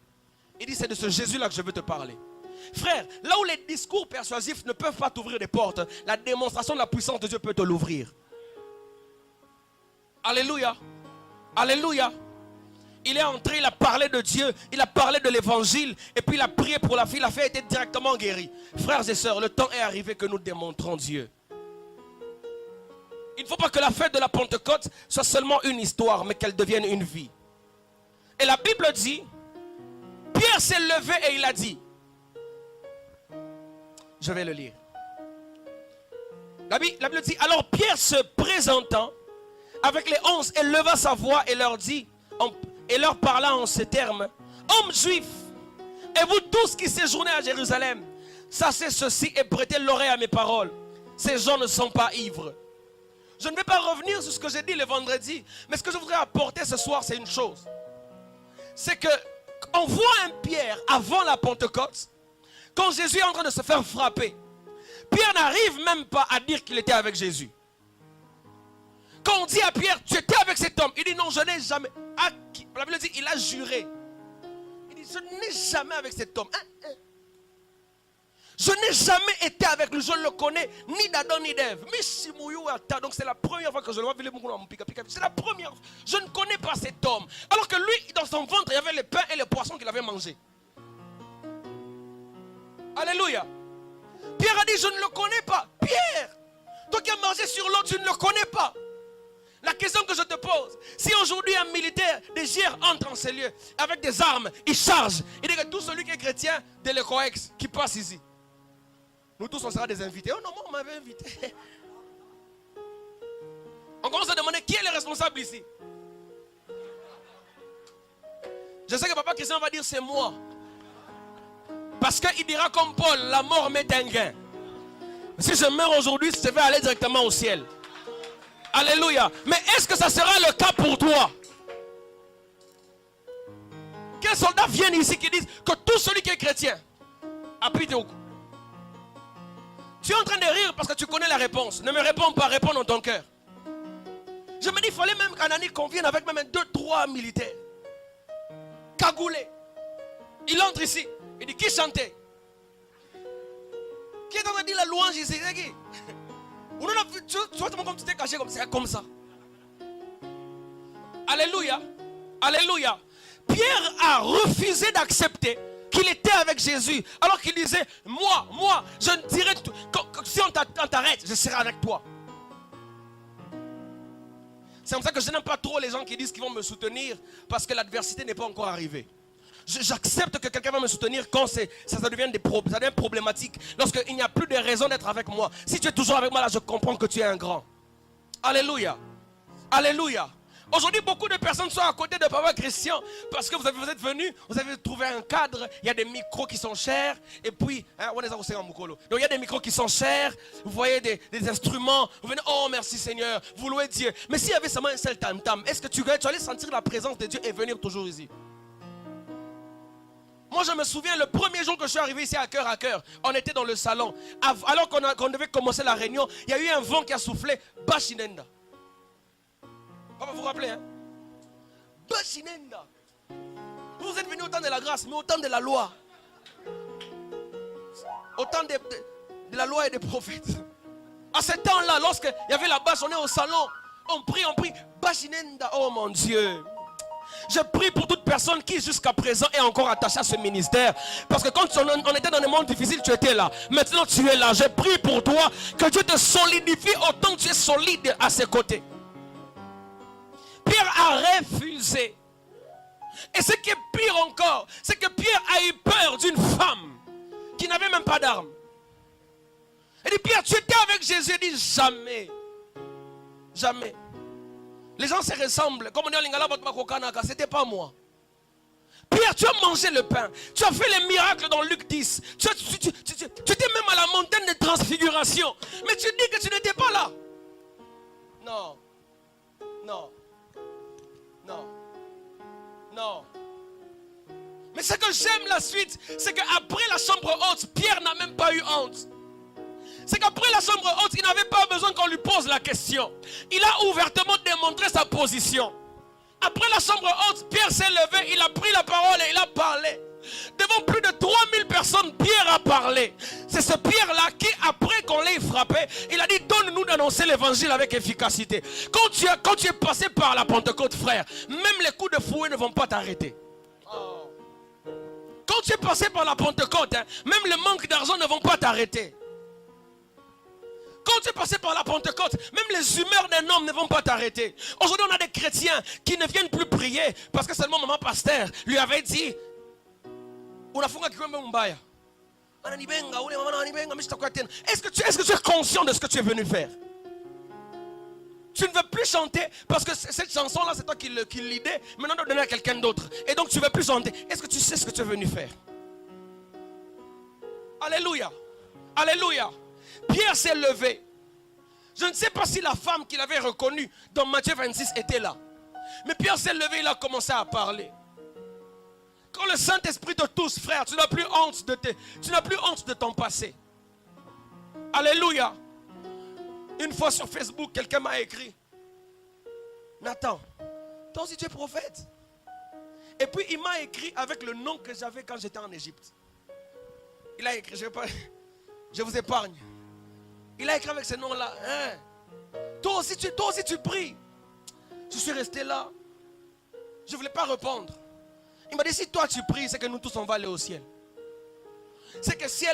Il dit, c'est de ce Jésus-là que je veux te parler. Frère, là où les discours persuasifs ne peuvent pas t'ouvrir des portes, la démonstration de la puissance de Dieu peut te l'ouvrir. Alléluia. Alléluia. Il est entré, il a parlé de Dieu, il a parlé de l'évangile, et puis il a prié pour la fille, la fille a été directement guérie. Frères et sœurs, le temps est arrivé que nous démontrons Dieu. Il ne faut pas que la fête de la Pentecôte soit seulement une histoire, mais qu'elle devienne une vie. Et la Bible dit, Pierre s'est levé et il a dit, je vais le lire. La Bible dit, alors Pierre se présentant avec les 11, éleva sa voix et leur dit, et leur parla en ces termes, hommes juifs, et vous tous qui séjournez à Jérusalem, sachez ceci et prêtez l'oreille à mes paroles. Ces gens ne sont pas ivres. Je ne vais pas revenir sur ce que j'ai dit le vendredi, mais ce que je voudrais apporter ce soir, c'est une chose. C'est que on voit un Pierre avant la Pentecôte, quand Jésus est en train de se faire frapper. Pierre n'arrive même pas à dire qu'il était avec Jésus. Quand on dit à Pierre, tu étais avec cet homme, il dit non, je n'ai jamais. La Bible dit, il a juré. Il dit, je n'ai jamais avec cet homme. Je n'ai jamais été avec lui, je ne le connais ni d'Adam ni d'Ève. Donc c'est la première fois que je le vois. C'est la première fois. Je ne connais pas cet homme. Alors que lui, dans son ventre, il y avait les pains et les poissons qu'il avait mangés. Alléluia. Pierre a dit, je ne le connais pas. Pierre, toi qui as mangé sur l'eau, tu ne le connais pas. La question que je te pose, si aujourd'hui un militaire des GIR entre en ces lieux avec des armes, il charge, il dit que tout celui qui est chrétien de l'Ecoex qui passe ici, nous tous on sera des invités. Oh non, moi on m'avait invité. On commence à demander qui est le responsable ici. Je sais que papa Christian va dire c'est moi. Parce qu'il dira comme Paul, la mort m'est un gain. Si je meurs aujourd'hui, je vais aller directement au ciel. Alléluia. Mais est-ce que ça sera le cas pour toi? Quels soldats viennent ici qui disent que tout celui qui est chrétien, appuie tes coups. Tu es en train de rire parce que tu connais la réponse. Ne me réponds pas, réponds dans ton cœur. Je me dis, il fallait même qu'Anani convienne avec même 2-3 militaires. Cagoulés. Il entre ici. Il dit, qui chantait? Qui est en train de dire la louange ici? C'est qui? Tu vois comme tu t'es caché comme ça. Alléluia. Alléluia. Pierre a refusé d'accepter qu'il était avec Jésus. Alors qu'il disait, moi, je ne dirai si on t'arrête, je serai avec toi. C'est comme ça que je n'aime pas trop les gens qui disent qu'ils vont me soutenir parce que l'adversité n'est pas encore arrivée. J'accepte que quelqu'un va me soutenir quand ça devient problématique. Lorsqu'il n'y a plus de raison d'être avec moi. Si tu es toujours avec moi là, je comprends que tu es un grand. Alléluia. Alléluia. Aujourd'hui, beaucoup de personnes sont à côté de Papa Christian parce que vous êtes venus, vous avez trouvé un cadre, il y a des micros qui sont chers, et puis, donc il y a des micros qui sont chers, vous voyez des instruments, vous venez, oh merci Seigneur, vous louez Dieu. Mais s'il y avait seulement un seul tam-tam, est-ce que tu allais sentir la présence de Dieu et venir toujours ici? Moi je me souviens le premier jour que je suis arrivé ici à cœur, on était dans le salon, alors qu'on devait commencer la réunion, il y a eu un vent qui a soufflé, Bashinenda. Papa, vous vous rappelez, hein? Bashinenda. Vous êtes venus au temps de la grâce, mais au temps de la loi. Au temps de la loi et des prophètes. À ce temps-là, lorsqu'il y avait la bâche, on est au salon. On prie. Bashinenda. Oh mon Dieu. Je prie pour toute personne qui jusqu'à présent est encore attachée à ce ministère. Parce que quand on était dans des moments difficiles, tu étais là. Maintenant tu es là. Je prie pour toi que Dieu te solidifie autant que tu es solide à ses côtés. Pierre a refusé. Et ce qui est pire encore, c'est que Pierre a eu peur d'une femme qui n'avait même pas d'armes. Il dit, Pierre, tu étais avec Jésus. Il dit, jamais. Jamais. Les gens se ressemblent. Comme on dit en lingala, c'était pas moi. Pierre, tu as mangé le pain. Tu as fait les miracles dans Luc 10. Tu étais même à la montagne de transfiguration. Mais tu dis que tu n'étais pas là. Non. Non. Non. Non. Mais ce que j'aime la suite, c'est qu'après la chambre haute, Pierre n'a même pas eu honte. C'est qu'après la chambre haute, il n'avait pas besoin qu'on lui pose la question. Il a ouvertement démontré sa position. Après la chambre haute, Pierre s'est levé, il a pris la parole et il a parlé. Devant plus de 3000 personnes, Pierre a parlé. C'est ce Pierre-là qui, après qu'on l'ait frappé, il a dit, donne-nous d'annoncer l'évangile avec efficacité. Quand tu es passé par la Pentecôte, frère, même les coups de fouet ne vont pas t'arrêter. Quand tu es passé par la Pentecôte, même le manque d'argent ne vont pas t'arrêter. Quand tu es passé par la Pentecôte, même les humeurs d'un homme ne vont pas t'arrêter. Aujourd'hui, on a des chrétiens qui ne viennent plus prier parce que seulement maman pasteur lui avait dit, est-ce que tu es conscient de ce que tu es venu faire? Tu ne veux plus chanter parce que cette chanson-là, c'est toi qui l'idée. Maintenant, on doit donner à quelqu'un d'autre. Et donc, tu ne veux plus chanter. Est-ce que tu sais ce que tu es venu faire? Alléluia. Alléluia. Pierre s'est levé. Je ne sais pas si la femme qu'il avait reconnue dans Matthieu 26 était là. Mais Pierre s'est levé, il a commencé à parler. Quand le Saint-Esprit te touche, frère, tu n'as plus honte de ton passé. Alléluia. Une fois sur Facebook, quelqu'un m'a écrit, Nathan, toi aussi tu es prophète. Et puis il m'a écrit avec le nom que j'avais quand j'étais en Égypte. Il a écrit, je vous épargne. Il a écrit avec ce nom-là. Hein? Toi aussi tu pries. Je suis resté là. Je ne voulais pas répondre. Il m'a dit, si toi tu pries, c'est que nous tous on va aller au ciel. C'est que si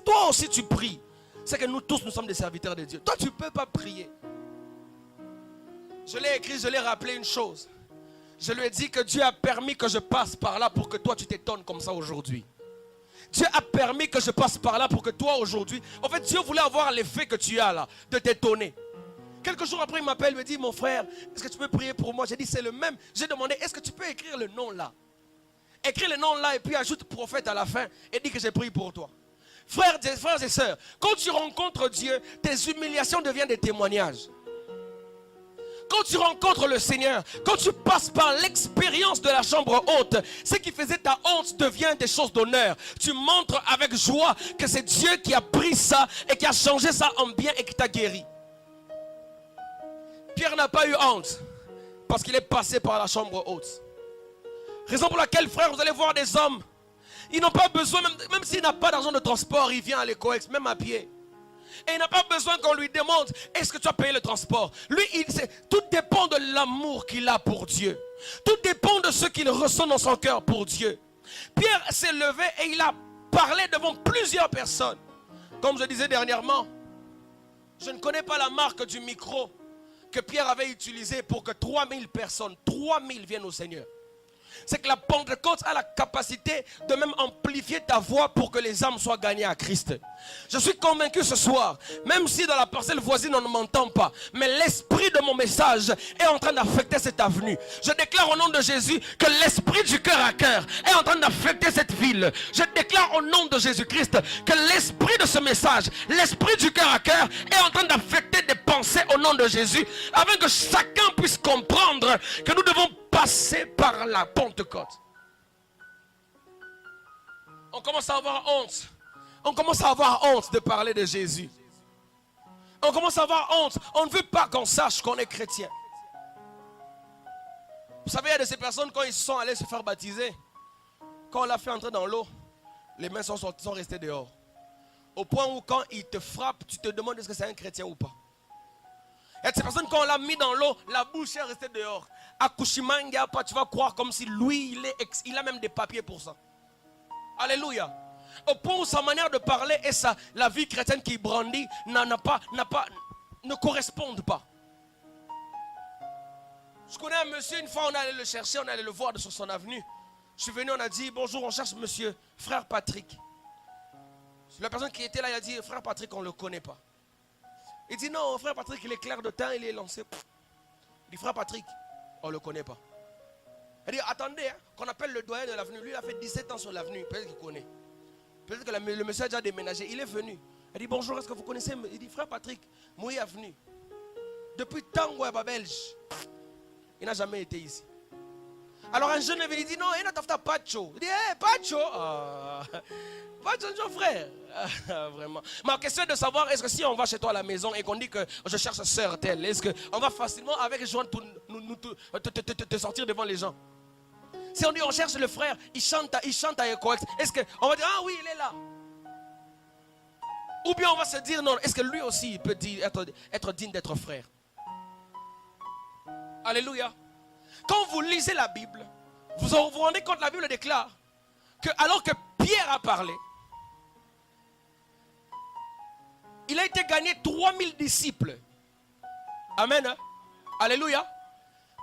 toi aussi tu pries, c'est que nous tous nous sommes des serviteurs de Dieu. Toi tu ne peux pas prier. Je l'ai écrit, je l'ai rappelé une chose. Je lui ai dit que Dieu a permis que je passe par là pour que toi tu t'étonnes comme ça aujourd'hui. Dieu a permis que je passe par là pour que toi aujourd'hui, en fait Dieu voulait avoir l'effet que tu as là, de t'étonner. Quelques jours après il m'appelle, il me dit, mon frère, est-ce que tu peux prier pour moi? J'ai dit, c'est le même. J'ai demandé, est-ce que tu peux écrire le nom là? Écris le nom là et puis ajoute prophète à la fin et dis que j'ai prié pour toi. Frères et sœurs, quand tu rencontres Dieu, tes humiliations deviennent des témoignages. Quand tu rencontres le Seigneur, quand tu passes par l'expérience de la chambre haute, ce qui faisait ta honte devient des choses d'honneur. Tu montres avec joie que c'est Dieu qui a pris ça et qui a changé ça en bien et qui t'a guéri. Pierre n'a pas eu honte parce qu'il est passé par la chambre haute. Raison pour laquelle, frère, vous allez voir des hommes, ils n'ont pas besoin, même s'il n'a pas d'argent de transport, il vient à l'Ecoex, même à pied. Et il n'a pas besoin qu'on lui demande, est-ce que tu as payé le transport? Lui, tout dépend de l'amour qu'il a pour Dieu. Tout dépend de ce qu'il ressent dans son cœur pour Dieu. Pierre s'est levé et il a parlé devant plusieurs personnes. Comme je disais dernièrement, Je ne connais pas la marque du micro que Pierre avait utilisé pour que 3000 personnes, 3000 viennent au Seigneur. C'est que la Pentecôte a la capacité de même amplifier ta voix pour que les âmes soient gagnées à Christ. Je suis convaincu ce soir, même si dans la parcelle voisine on ne m'entend pas, mais l'esprit de mon message est en train d'affecter cette avenue. Je déclare au nom de Jésus que l'esprit du cœur à cœur est en train d'affecter cette ville. Je déclare au nom de Jésus-Christ que l'esprit de ce message, l'esprit du cœur à cœur est en train d'affecter des pensées au nom de Jésus, afin que chacun puisse comprendre que nous devons passer par la Pentecôte. On commence à avoir honte. On commence à avoir honte de parler de Jésus. On commence à avoir honte. On ne veut pas qu'on sache qu'on est chrétien. Vous savez, il y a de ces personnes, quand ils sont allés se faire baptiser, quand on l'a fait entrer dans l'eau, les mains sont restées dehors. Au point où quand ils te frappent, tu te demandes est-ce que c'est un chrétien ou pas. Il y a de ces personnes, quand on l'a mis dans l'eau, la bouche est restée dehors. Akushimanga, tu vas croire comme si lui, il a même des papiers pour ça. Alléluia. Au point où sa manière de parler et la vie chrétienne qu'il brandit ne correspondent pas. Je connais un monsieur, une fois on allait le chercher, on allait le voir sur son avenue. Je suis venu, on a dit bonjour, on cherche monsieur, frère Patrick. La personne qui était là, il a dit frère Patrick, on ne le connaît pas. Il dit non, frère Patrick, il est clair de teint, il est lancé. Il dit frère Patrick, on ne le connaît pas. Il dit attendez, qu'on appelle le doyen de l'avenue. Lui, il a fait 17 ans sur l'avenue, peut-être qu'il connaît. Peut-être que le monsieur a déjà déménagé. Il est venu. Il dit bonjour, est-ce que vous connaissez? Il dit frère Patrick, moi il est venu. Depuis Tango et Belge, il n'a jamais été ici. Alors un jeune il dit non, il n'a pas Pacho. Il dit hey, Pacho. Pacho, frère. Vraiment. Ma question est de savoir, est-ce que si on va chez toi à la maison et qu'on dit que je cherche sœur telle, est-ce qu'on va facilement avec joie te sortir devant les gens? Si on dit on cherche le frère, il chante à Ecoex, est-ce qu'on va dire ah oui, il est là? Ou bien on va se dire non, est-ce que lui aussi il peut être digne d'être frère? Alléluia. Quand vous lisez la Bible, vous vous rendez compte, la Bible déclare que alors que Pierre a parlé, il a été gagné 3000 disciples. Amen. Hein? Alléluia.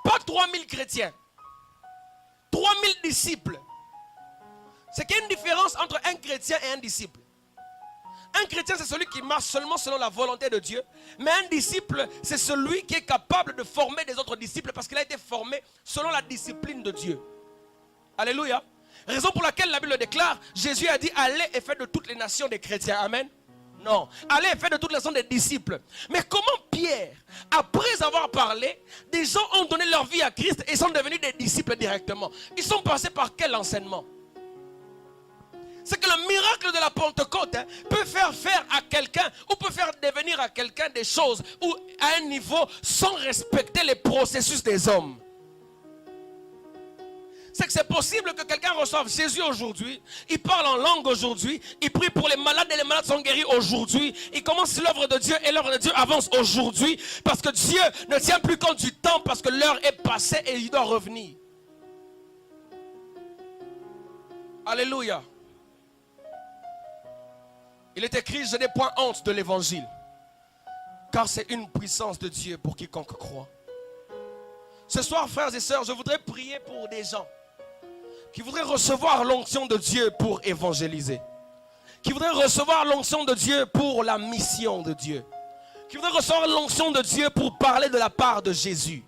Pas 3000 chrétiens. 3000 disciples. C'est qu'il y a une différence entre un chrétien et un disciple. Un chrétien, c'est celui qui marche seulement selon la volonté de Dieu. Mais un disciple, c'est celui qui est capable de former des autres disciples parce qu'il a été formé selon la discipline de Dieu. Alléluia. Raison pour laquelle la Bible déclare, Jésus a dit, allez et faites de toutes les nations des chrétiens. Amen. Non. Allez et faites de toutes les nations des disciples. Mais comment Pierre, après avoir parlé, des gens ont donné leur vie à Christ et sont devenus des disciples directement? Ils sont passés par quel enseignement? C'est que le miracle de la Pentecôte peut faire à quelqu'un ou peut faire devenir à quelqu'un des choses ou à un niveau sans respecter les processus des hommes. C'est que c'est possible que quelqu'un reçoive Jésus aujourd'hui, il parle en langue aujourd'hui, il prie pour les malades et les malades sont guéris aujourd'hui, il commence l'œuvre de Dieu et l'œuvre de Dieu avance aujourd'hui parce que Dieu ne tient plus compte du temps parce que l'heure est passée et il doit revenir. Alléluia. Il est écrit, je n'ai point honte de l'évangile, car c'est une puissance de Dieu pour quiconque croit. Ce soir, frères et sœurs, je voudrais prier pour des gens qui voudraient recevoir l'onction de Dieu pour évangéliser, qui voudraient recevoir l'onction de Dieu pour la mission de Dieu, qui voudraient recevoir l'onction de Dieu pour parler de la part de Jésus.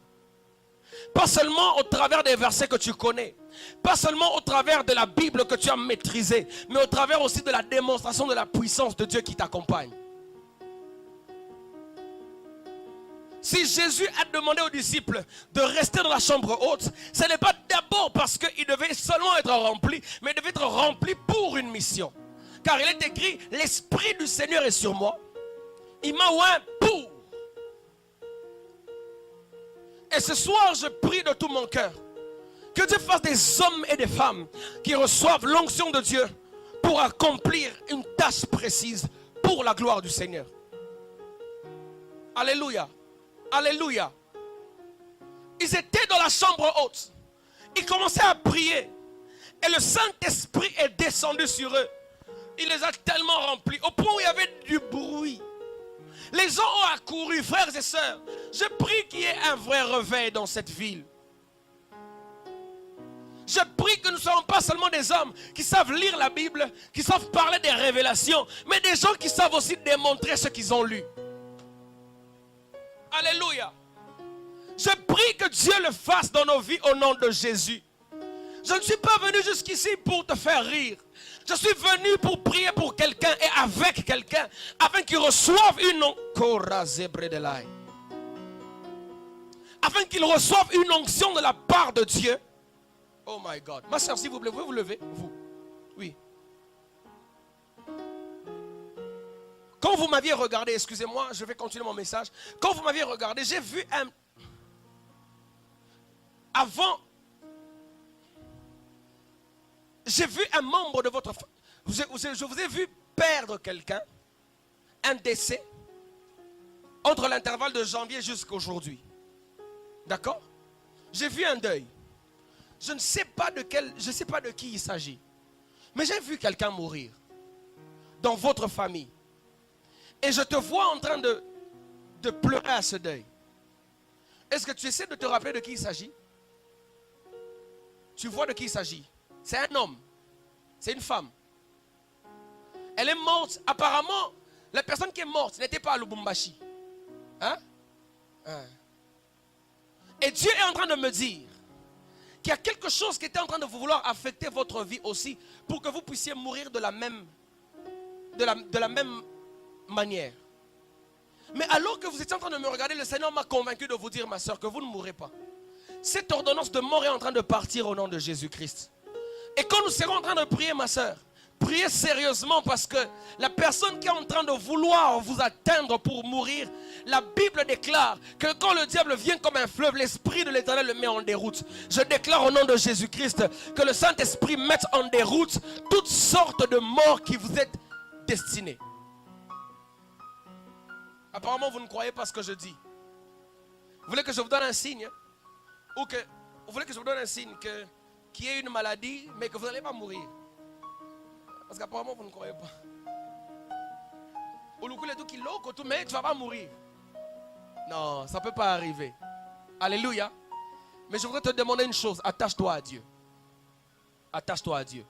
Pas seulement au travers des versets que tu connais, pas seulement au travers de la Bible que tu as maîtrisée, mais au travers aussi de la démonstration de la puissance de Dieu qui t'accompagne. Si Jésus a demandé aux disciples de rester dans la chambre haute, ce n'est pas d'abord parce qu'il devait seulement être rempli, mais il devait être rempli pour une mission. Car il est écrit, l'Esprit du Seigneur est sur moi. Il m'a oint pour. Et ce soir, je prie de tout mon cœur que Dieu fasse des hommes et des femmes qui reçoivent l'onction de Dieu pour accomplir une tâche précise pour la gloire du Seigneur. Alléluia. Alléluia. Ils étaient dans la chambre haute. Ils commençaient à prier. Et le Saint-Esprit est descendu sur eux. Il les a tellement remplis. Au point où il y avait du bruit. Les gens ont accouru, frères et sœurs. Je prie qu'il y ait un vrai réveil dans cette ville. Je prie que nous ne soyons pas seulement des hommes qui savent lire la Bible, qui savent parler des révélations, mais des gens qui savent aussi démontrer ce qu'ils ont lu. Alléluia. Je prie que Dieu le fasse dans nos vies au nom de Jésus. Je ne suis pas venu jusqu'ici pour te faire rire. Je suis venu pour prier pour quelqu'un et avec quelqu'un, afin qu'il reçoive une onction de la part de Dieu. Oh my God. Ma soeur, s'il vous plaît, vous pouvez vous lever? Vous. Oui. Quand vous m'aviez regardé, excusez-moi, je vais continuer mon message. Quand vous m'aviez regardé, j'ai vu un... Avant... J'ai vu un membre de votre... Je vous ai vu perdre quelqu'un, un décès, entre l'intervalle de janvier jusqu'à aujourd'hui. D'accord? J'ai vu un deuil. Je ne sais pas de qui il s'agit. Mais j'ai vu quelqu'un mourir dans votre famille. Et je te vois en train de pleurer à ce deuil. Est-ce que tu essaies de te rappeler de qui il s'agit? Tu vois de qui il s'agit? C'est un homme. C'est une femme. Elle est morte. Apparemment, la personne qui est morte n'était pas à Lubumbashi. Hein? Et Dieu est en train de me dire qu'il y a quelque chose qui était en train de vouloir affecter votre vie aussi pour que vous puissiez mourir de la même manière. Mais alors que vous étiez en train de me regarder, le Seigneur m'a convaincu de vous dire, ma soeur, que vous ne mourrez pas. Cette ordonnance de mort est en train de partir au nom de Jésus-Christ. Et quand nous serons en train de prier, ma soeur, priez sérieusement parce que la personne qui est en train de vouloir vous atteindre pour mourir, la Bible déclare que quand le diable vient comme un fleuve, l'Esprit de l'Éternel le met en déroute. Je déclare au nom de Jésus-Christ que le Saint-Esprit mette en déroute toutes sortes de morts qui vous êtes destinées. Apparemment, vous ne croyez pas ce que je dis. Vous voulez que je vous donne un signe? Ou que vous voulez que je vous donne un signe qu'il y ait une maladie, mais que vous n'allez pas mourir? Parce qu'apparemment, vous ne croyez pas. Mais tu ne vas pas mourir. Non, ça ne peut pas arriver. Alléluia. Mais je voudrais te demander une chose. Attache-toi à Dieu. Attache-toi à Dieu.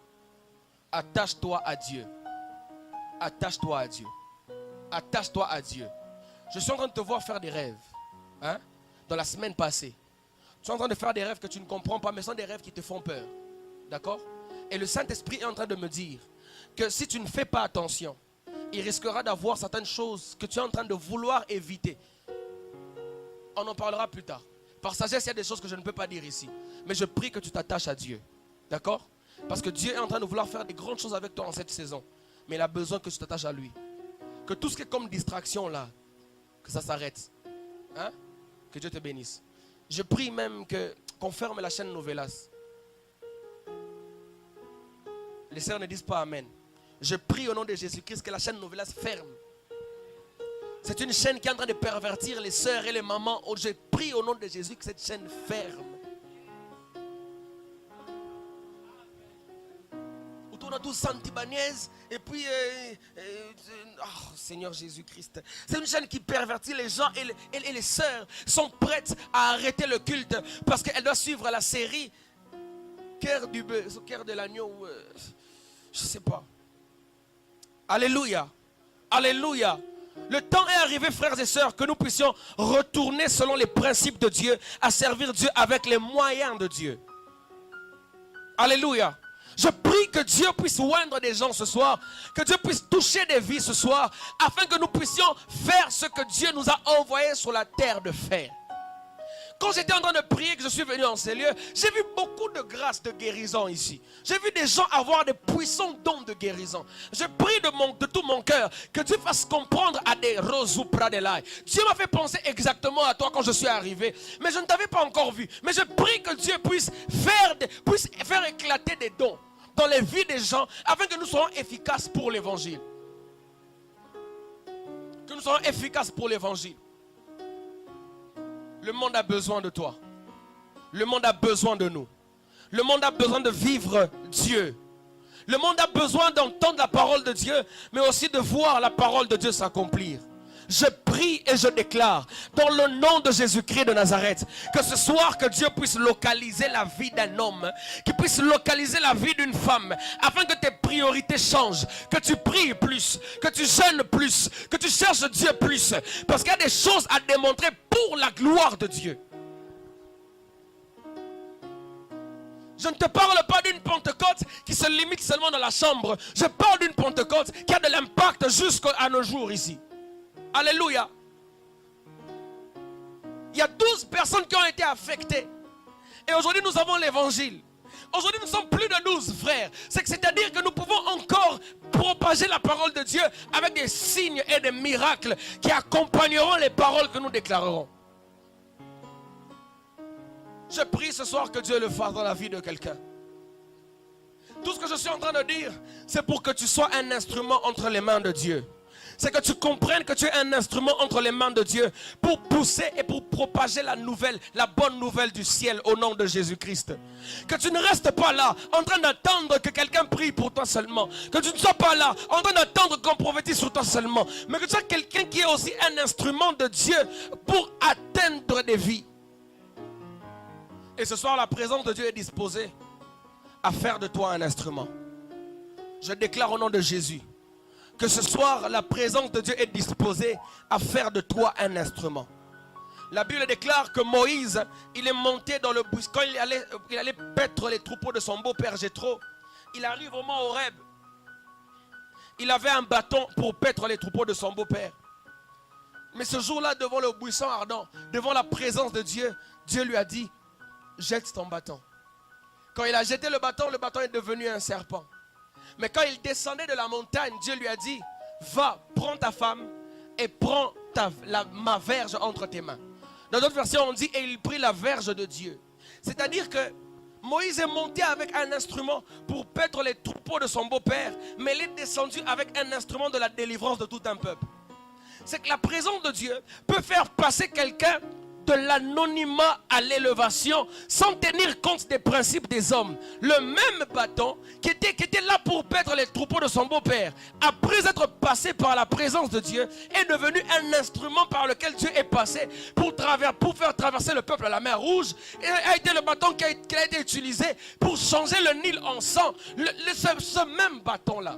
Attache-toi à Dieu. Attache-toi à Dieu. Attache-toi à Dieu. Je suis en train de te voir faire des rêves. Hein? Dans la semaine passée. Tu es en train de faire des rêves que tu ne comprends pas, mais ce sont des rêves qui te font peur. D'accord? Et le Saint-Esprit est en train de me dire que si tu ne fais pas attention, il risquera d'avoir certaines choses que tu es en train de vouloir éviter. On en parlera plus tard. Par sagesse, il y a des choses que je ne peux pas dire ici. Mais je prie que tu t'attaches à Dieu. D'accord? Parce que Dieu est en train de vouloir faire des grandes choses avec toi en cette saison. Mais il a besoin que tu t'attaches à lui. Que tout ce qui est comme distraction là, que ça s'arrête. Hein? Que Dieu te bénisse. Je prie même qu'on ferme la chaîne Novelas. Les sœurs ne disent pas Amen. Je prie au nom de Jésus-Christ que la chaîne Novelas ferme. C'est une chaîne qui est en train de pervertir les sœurs et les mamans. Je prie au nom de Jésus que cette chaîne ferme. On a tous Santibanaise et puis Seigneur Jésus-Christ. C'est une chaîne qui pervertit les gens et les sœurs sont prêtes à arrêter le culte parce qu'elles doivent suivre la série Cœur du bœuf, Cœur de l'agneau, je ne sais pas. Alléluia. Alléluia. Le temps est arrivé, frères et sœurs, que nous puissions retourner selon les principes de Dieu, à servir Dieu avec les moyens de Dieu. Alléluia. Je prie que Dieu puisse oindre des gens ce soir, que Dieu puisse toucher des vies ce soir, afin que nous puissions faire ce que Dieu nous a envoyé sur la terre de faire. Quand j'étais en train de prier, que je suis venu en ces lieux, j'ai vu beaucoup de grâces de guérison ici. J'ai vu des gens avoir des puissants dons de guérison. Je prie de tout mon cœur que Dieu fasse comprendre à des roses ou pradelai. Dieu m'a fait penser exactement à toi quand je suis arrivé. Mais je ne t'avais pas encore vu. Mais je prie que Dieu puisse faire éclater des dons dans les vies des gens afin que nous soyons efficaces pour l'évangile. Que nous soyons efficaces pour l'évangile. Le monde a besoin de toi. Le monde a besoin de nous. Le monde a besoin de vivre Dieu. Le monde a besoin d'entendre la parole de Dieu, mais aussi de voir la parole de Dieu s'accomplir. Je prie et je déclare dans le nom de Jésus-Christ de Nazareth que ce soir que Dieu puisse localiser la vie d'un homme, qu'il puisse localiser la vie d'une femme, afin que tes priorités changent, que tu pries plus, que tu jeûnes plus, que tu cherches Dieu plus, parce qu'il y a des choses à démontrer pour la gloire de Dieu. Je ne te parle pas d'une Pentecôte qui se limite seulement dans la chambre. Je parle d'une Pentecôte qui a de l'impact jusqu'à nos jours ici. Alléluia. Il y a 12 personnes qui ont été affectées. Et aujourd'hui nous avons l'évangile. Aujourd'hui nous sommes plus de 12 frères. C'est-à-dire que nous pouvons encore propager la parole de Dieu avec des signes et des miracles qui accompagneront les paroles que nous déclarerons. Je prie ce soir que Dieu le fasse dans la vie de quelqu'un. Tout ce que je suis en train de dire, c'est pour que tu sois un instrument entre les mains de Dieu. C'est que tu comprennes que tu es un instrument entre les mains de Dieu pour pousser et pour propager la nouvelle, la bonne nouvelle du ciel au nom de Jésus-Christ. Que tu ne restes pas là en train d'attendre que quelqu'un prie pour toi seulement. Que tu ne sois pas là en train d'attendre qu'on prophétise sur toi seulement. Mais que tu sois quelqu'un qui est aussi un instrument de Dieu pour atteindre des vies. Et ce soir, la présence de Dieu est disposée à faire de toi un instrument. Je déclare au nom de Jésus que ce soir, la présence de Dieu est disposée à faire de toi un instrument. La Bible déclare que Moïse, il est monté dans le buisson. Quand il allait paître les troupeaux de son beau-père Jéthro, il arrive au mont Horeb. Il avait un bâton pour paître les troupeaux de son beau-père. Mais ce jour-là, devant le buisson ardent, devant la présence de Dieu, Dieu lui a dit: jette ton bâton. Quand il a jeté le bâton est devenu un serpent. Mais quand il descendait de la montagne, Dieu lui a dit: va, prends ta femme et prends ma verge entre tes mains. Dans d'autres versions, on dit: et il prit la verge de Dieu. C'est-à-dire que Moïse est monté avec un instrument pour paître les troupeaux de son beau-père, mais il est descendu avec un instrument de la délivrance de tout un peuple. C'est que la présence de Dieu peut faire passer quelqu'un de l'anonymat à l'élévation sans tenir compte des principes des hommes. Le même bâton qui était là pour paître les troupeaux de son beau-père, après être passé par la présence de Dieu, est devenu un instrument par lequel Dieu est passé pour faire traverser le peuple à la mer Rouge, et a été le bâton qui a été utilisé pour changer le Nil en sang. Ce même bâton-là.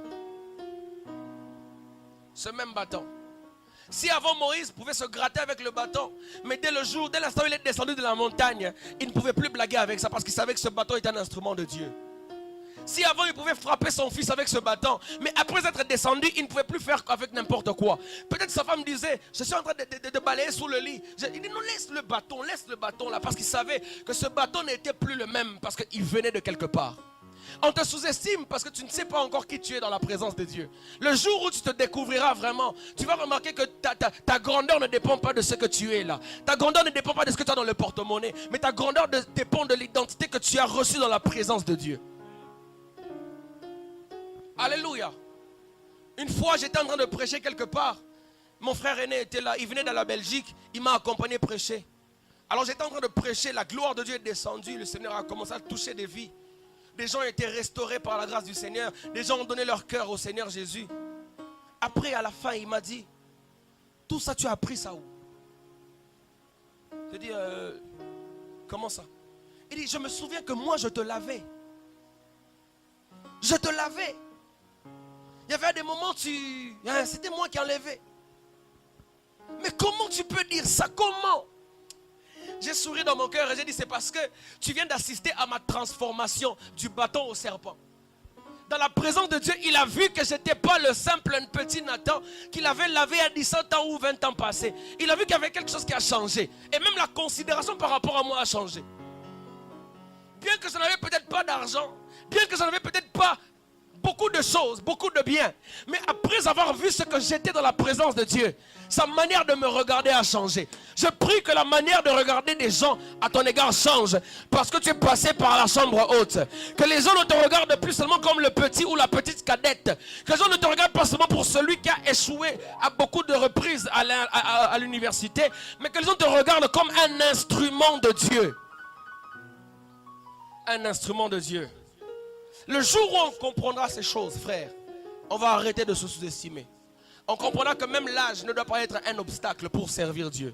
Ce même bâton. Si avant Moïse pouvait se gratter avec le bâton, mais dès l'instant où il est descendu de la montagne, il ne pouvait plus blaguer avec ça parce qu'il savait que ce bâton était un instrument de Dieu. Si avant il pouvait frapper son fils avec ce bâton, mais après être descendu, il ne pouvait plus faire avec n'importe quoi. Peut-être sa femme disait: je suis en train de balayer sous le lit. Il dit: non, laisse le bâton là, parce qu'il savait que ce bâton n'était plus le même parce qu'il venait de quelque part. On te sous-estime parce que tu ne sais pas encore qui tu es dans la présence de Dieu. Le jour où tu te découvriras vraiment, tu vas remarquer que ta grandeur ne dépend pas de ce que tu es là. Ta grandeur ne dépend pas de ce que tu as dans le porte-monnaie. Mais ta grandeur dépend de l'identité que tu as reçue dans la présence de Dieu. Alléluia. Une fois, j'étais en train de prêcher quelque part. Mon frère aîné était là. Il venait de la Belgique. Il m'a accompagné prêcher. Alors j'étais en train de prêcher. La gloire de Dieu est descendue. Le Seigneur a commencé à toucher des vies. Des gens ont été restaurés par la grâce du Seigneur. Des gens ont donné leur cœur au Seigneur Jésus. Après, à la fin, il m'a dit: tout ça, tu as appris ça où? J'ai dit: comment ça? Il dit: je me souviens que moi, je te lavais. Je te lavais. Il y avait des moments, c'était moi qui enlevais. Mais comment tu peux dire ça? Comment? J'ai souri dans mon cœur et j'ai dit: c'est parce que tu viens d'assister à ma transformation du bâton au serpent. Dans la présence de Dieu, il a vu que je n'étais pas le simple petit Nathan qu'il avait lavé à 17 ans ou 20 ans passés. Il a vu qu'il y avait quelque chose qui a changé. Et même la considération par rapport à moi a changé. Bien que je n'avais peut-être pas d'argent, bien que je n'avais peut-être pas beaucoup de choses, beaucoup de biens, mais après avoir vu ce que j'étais dans la présence de Dieu, sa manière de me regarder a changé. Je prie que la manière de regarder des gens à ton égard change, parce que tu es passé par la chambre haute. Que les gens ne te regardent plus seulement comme le petit ou la petite cadette. Que les gens ne te regardent pas seulement pour celui qui a échoué à beaucoup de reprises à l'université, mais que les gens te regardent comme un instrument de Dieu. Un instrument de Dieu. Le jour où on comprendra ces choses, frère, on va arrêter de se sous-estimer. on comprendra que même l'âge ne doit pas être un obstacle pour servir Dieu.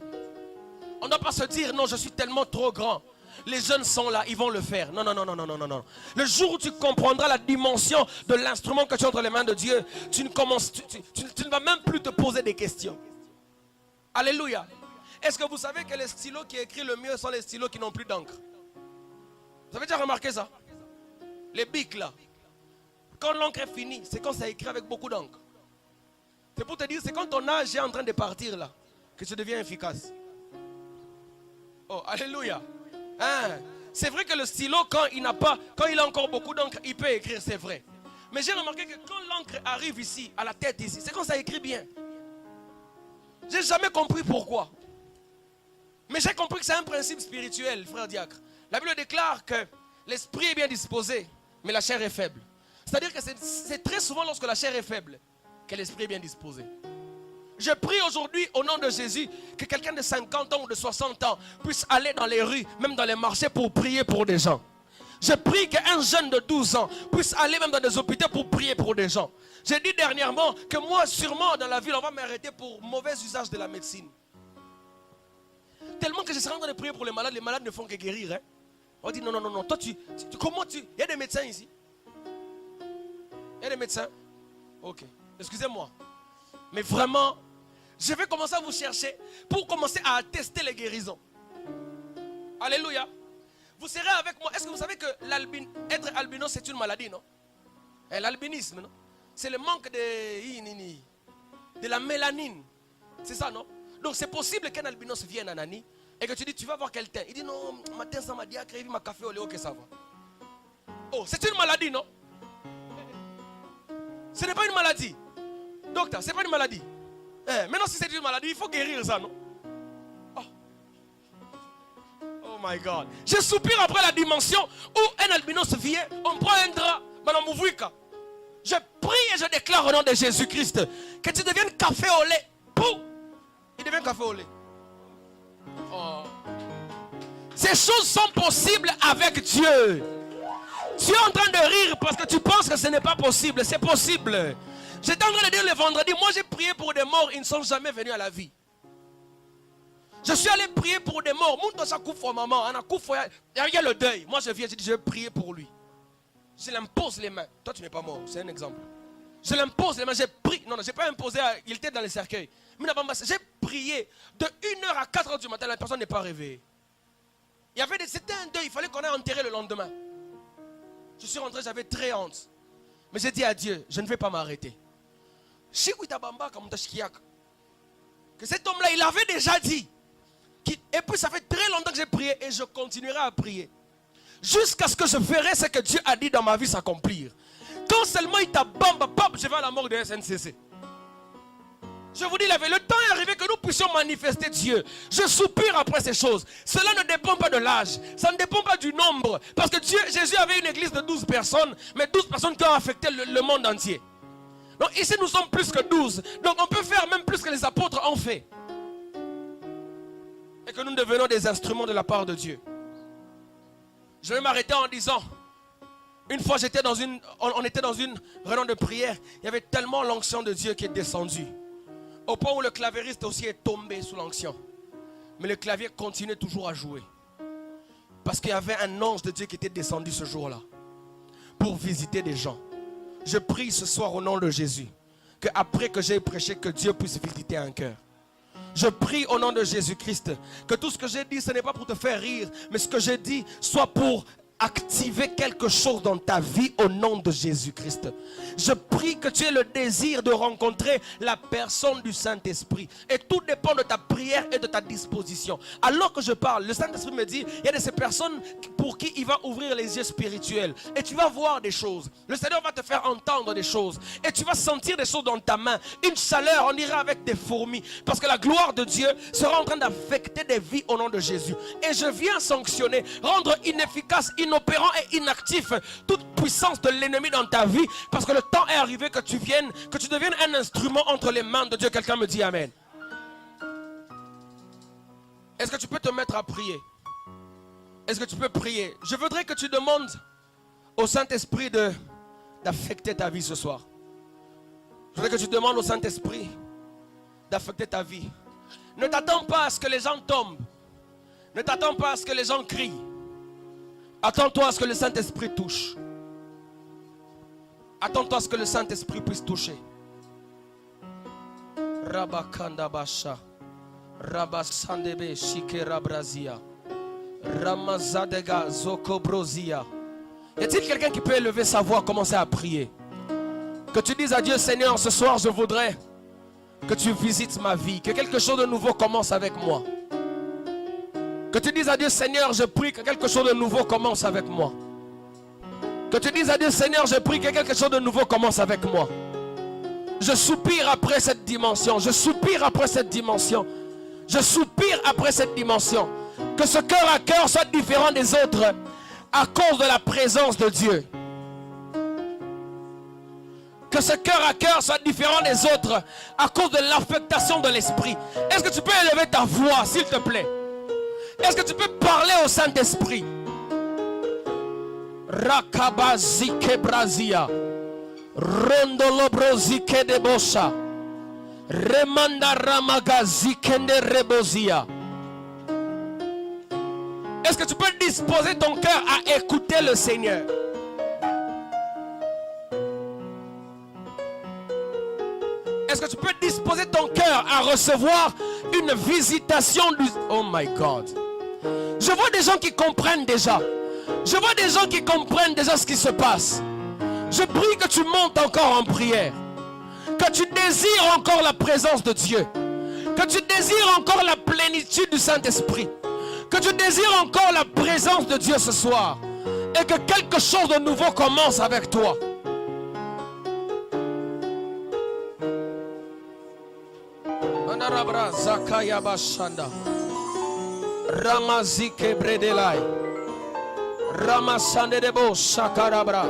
On ne doit pas se dire, non, je suis tellement trop grand. Les jeunes sont là, ils vont le faire. Non, non, non, non, non, non, non. Le jour où tu comprendras la dimension de l'instrument que tu as entre les mains de Dieu, tu ne vas même plus te poser des questions. Alléluia. Est-ce que vous savez que les stylos qui écrivent le mieux sont les stylos qui n'ont plus d'encre? Vous avez déjà remarqué ça? Les bics là. Quand l'encre est finie, c'est quand ça écrit avec beaucoup d'encre. C'est pour te dire, c'est quand ton âge est en train de partir là, que tu deviens efficace. Oh, alléluia. Hein? C'est vrai que le stylo, quand il a encore beaucoup d'encre, il peut écrire, c'est vrai. Mais j'ai remarqué que quand l'encre arrive ici, à la tête ici, c'est quand ça écrit bien. J'ai jamais compris pourquoi. Mais j'ai compris que c'est un principe spirituel, frère diacre. La Bible déclare que l'esprit est bien disposé, mais la chair est faible. C'est-à-dire que c'est très souvent lorsque la chair est faible que l'esprit est bien disposé. Je prie aujourd'hui au nom de Jésus que quelqu'un de 50 ans ou de 60 ans puisse aller dans les rues, même dans les marchés pour prier pour des gens. Je prie qu'un jeune de 12 ans puisse aller même dans des hôpitaux pour prier pour des gens. J'ai dit dernièrement que moi, sûrement dans la ville, on va m'arrêter pour mauvais usage de la médecine. Tellement que je serai en train de prier pour les malades ne font que guérir. Hein? On dit non, non, non, non. Toi, comment tu... Il y a des médecins ici? Il y a des médecins? Ok. Excusez-moi. Mais vraiment, je vais commencer à vous chercher pour commencer à attester les guérisons. Alléluia. Vous serez avec moi. Est-ce que vous savez que être albinos, c'est une maladie, non? L'albinisme, non? C'est le manque de la mélanine. C'est ça, non? Donc c'est possible qu'un albinos vienne à Nani et que tu dis, tu vas voir quel teint. Il dit, non, matin ça m'a dit, il m'a café au lait, ok, ça va. Oh, c'est une maladie, non? Ce n'est pas une maladie. Docteur, ce n'est pas une maladie. Maintenant, si c'est une maladie, il faut guérir ça, non? Oh my God. Je soupire après la dimension où un albinos vient, on prend un drap, madame Mouvouika. Je prie et je déclare au nom de Jésus-Christ que tu deviennes café au lait. Pouf! Il devient café au lait. Oh. Ces choses sont possibles avec Dieu. Tu es en train de rire parce que tu penses que ce n'est pas possible. C'est possible. J'étais en train de dire le vendredi, moi j'ai prié pour des morts, ils ne sont jamais venus à la vie. Je suis allé prier pour des morts. Maman, il y a le deuil. Moi je viens, je dis, je vais prier pour lui. Je l'impose les mains. Toi tu n'es pas mort, c'est un exemple. Je l'impose les mains, j'ai prié. Non, j'ai pas imposé, il était dans les cercueils. Mais j'ai prié de 1h à 4h du matin, la personne n'est pas réveillée. C'était un deuil, il fallait qu'on ait enterré le lendemain. Je suis rentré, j'avais très honte. Mais j'ai dit à Dieu, je ne vais pas m'arrêter. Que cet homme-là, il avait déjà dit. Et puis ça fait très longtemps que j'ai prié et je continuerai à prier. Jusqu'à ce que je verrai ce que Dieu a dit dans ma vie s'accomplir. Quand seulement il t'a bamba, je vais à la mort de SNCC. Je vous dis, le temps est arrivé que nous puissions manifester Dieu. Je soupire après ces choses. Cela ne dépend pas de l'âge. Ça ne dépend pas du nombre. Parce que Jésus avait une église de 12 personnes. Mais 12 personnes qui ont affecté le monde entier. Donc ici nous sommes plus que 12. Donc on peut faire même plus que les apôtres ont fait. Et que nous devenons des instruments de la part de Dieu. Je vais m'arrêter en disant... Une fois on était dans une réunion de prière. Il y avait tellement l'onction de Dieu qui est descendue. Au point où le clavieriste aussi est tombé sous l'onction. Mais le clavier continuait toujours à jouer. Parce qu'il y avait un ange de Dieu qui était descendu ce jour-là. Pour visiter des gens. Je prie ce soir au nom de Jésus. Que après que j'ai prêché, que Dieu puisse visiter un cœur. Je prie au nom de Jésus-Christ. Que tout ce que j'ai dit, ce n'est pas pour te faire rire. Mais ce que j'ai dit soit pour... activer quelque chose dans ta vie au nom de Jésus-Christ. Je prie que tu aies le désir de rencontrer la personne du Saint-Esprit. Et tout dépend de ta prière et de ta disposition. Alors que je parle, le Saint-Esprit me dit, il y a de ces personnes pour qui il va ouvrir les yeux spirituels. Et tu vas voir des choses. Le Seigneur va te faire entendre des choses. Et tu vas sentir des choses dans ta main. Une chaleur, on ira avec des fourmis. Parce que la gloire de Dieu sera en train d'affecter des vies au nom de Jésus. Et je viens sanctionner, rendre inefficace, inopérant et inactif toute puissance de l'ennemi dans ta vie, parce que le temps est arrivé que tu deviennes un instrument entre les mains de Dieu. Quelqu'un me dit amen. Est-ce que tu peux te mettre à prier? Est-ce que tu peux prier? Je voudrais que tu demandes au Saint-Esprit d'affecter ta vie ce soir. Je voudrais que tu demandes au Saint-Esprit d'affecter ta vie. Ne t'attends pas à ce que les gens tombent. Ne t'attends pas à ce que les gens crient. Attends-toi à ce que le Saint-Esprit touche. Attends-toi à ce que le Saint-Esprit puisse toucher. Rabakanda Basha. Rabasandebe Shikera Brazia. Ramazadega Zoko Brozia. Y a-t-il quelqu'un qui peut élever sa voix, commencer à prier? Que tu dises à Dieu, Seigneur, ce soir je voudrais que tu visites ma vie, que quelque chose de nouveau commence avec moi. Que tu dises à Dieu, Seigneur, je prie que quelque chose de nouveau commence avec moi. Que tu dises à Dieu, Seigneur, je prie que quelque chose de nouveau commence avec moi. Je soupire après cette dimension. Je soupire après cette dimension. Je soupire après cette dimension. Que ce cœur à cœur soit différent des autres à cause de la présence de Dieu. Que ce cœur à cœur soit différent des autres à cause de l'affectation de l'esprit. Est-ce que tu peux élever ta voix, s'il te plaît? Est-ce que tu peux parler au Saint-Esprit? Rakabazike Brazia. Rondolobrozike de Bosha. Remanda Ramagazike de Rebozia. Est-ce que tu peux disposer ton cœur à écouter le Seigneur? Est-ce que tu peux disposer ton cœur à recevoir une visitation du... Oh my God. Je vois des gens qui comprennent déjà. Je vois des gens qui comprennent déjà ce qui se passe. Je prie que tu montes encore en prière. Que tu désires encore la présence de Dieu. Que tu désires encore la plénitude du Saint-Esprit. Que tu désires encore la présence de Dieu ce soir. Et que quelque chose de nouveau commence avec toi. Manarabra Zakaya Bashanda. Ramazike Bredelai. Ramasande Debo Shakarabra.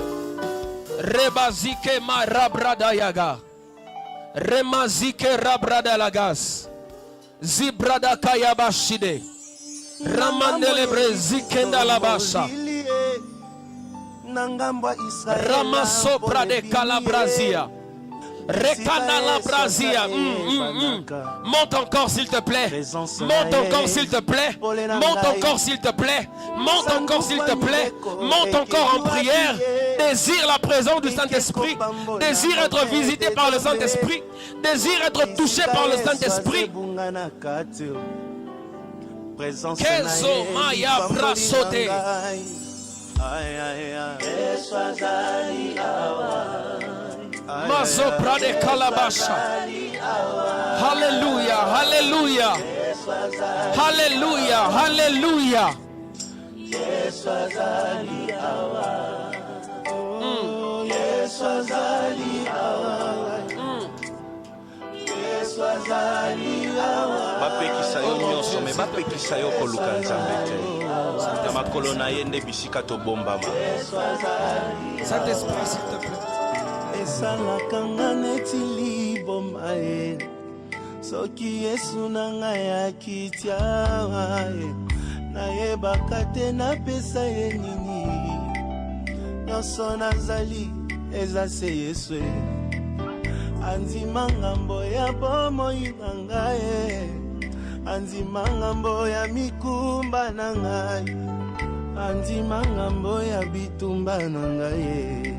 Rebazike Marabradayaga. Remazike Rabradalagas. Zibrada Kayabashide. Ramandelebre Zikenda Labasha. Ramasopra de Calabrazia. Rekana la Brazia. Monte encore s'il te plaît. Monte encore s'il te plaît. Monte encore s'il te plaît. Monte encore s'il te plaît. Monte encore en prière. Désire la présence du Saint-Esprit. Désire être visité par le Saint-Esprit. Désire être touché par le Saint-Esprit. Kezo Maya Brasote. Mazopra de Calabasha. Alléluia, Alléluia. Alléluia, Alléluia. Bapekisa yo nyonso me bapekisa yo koluka Nzambe te. Na makolo na ye nde bisika tobombama. Saint-Esprit, s'il te plaît. Esalaka nga neti liboma ye soki Yesu na ngai akitia nayebaka te napesa ye nini nyonso nazali eza se Yesu andima ngambo ya bomoi na ngai andima ngambo ya mikumba na ngai andima ngambo ya bitumba na ngai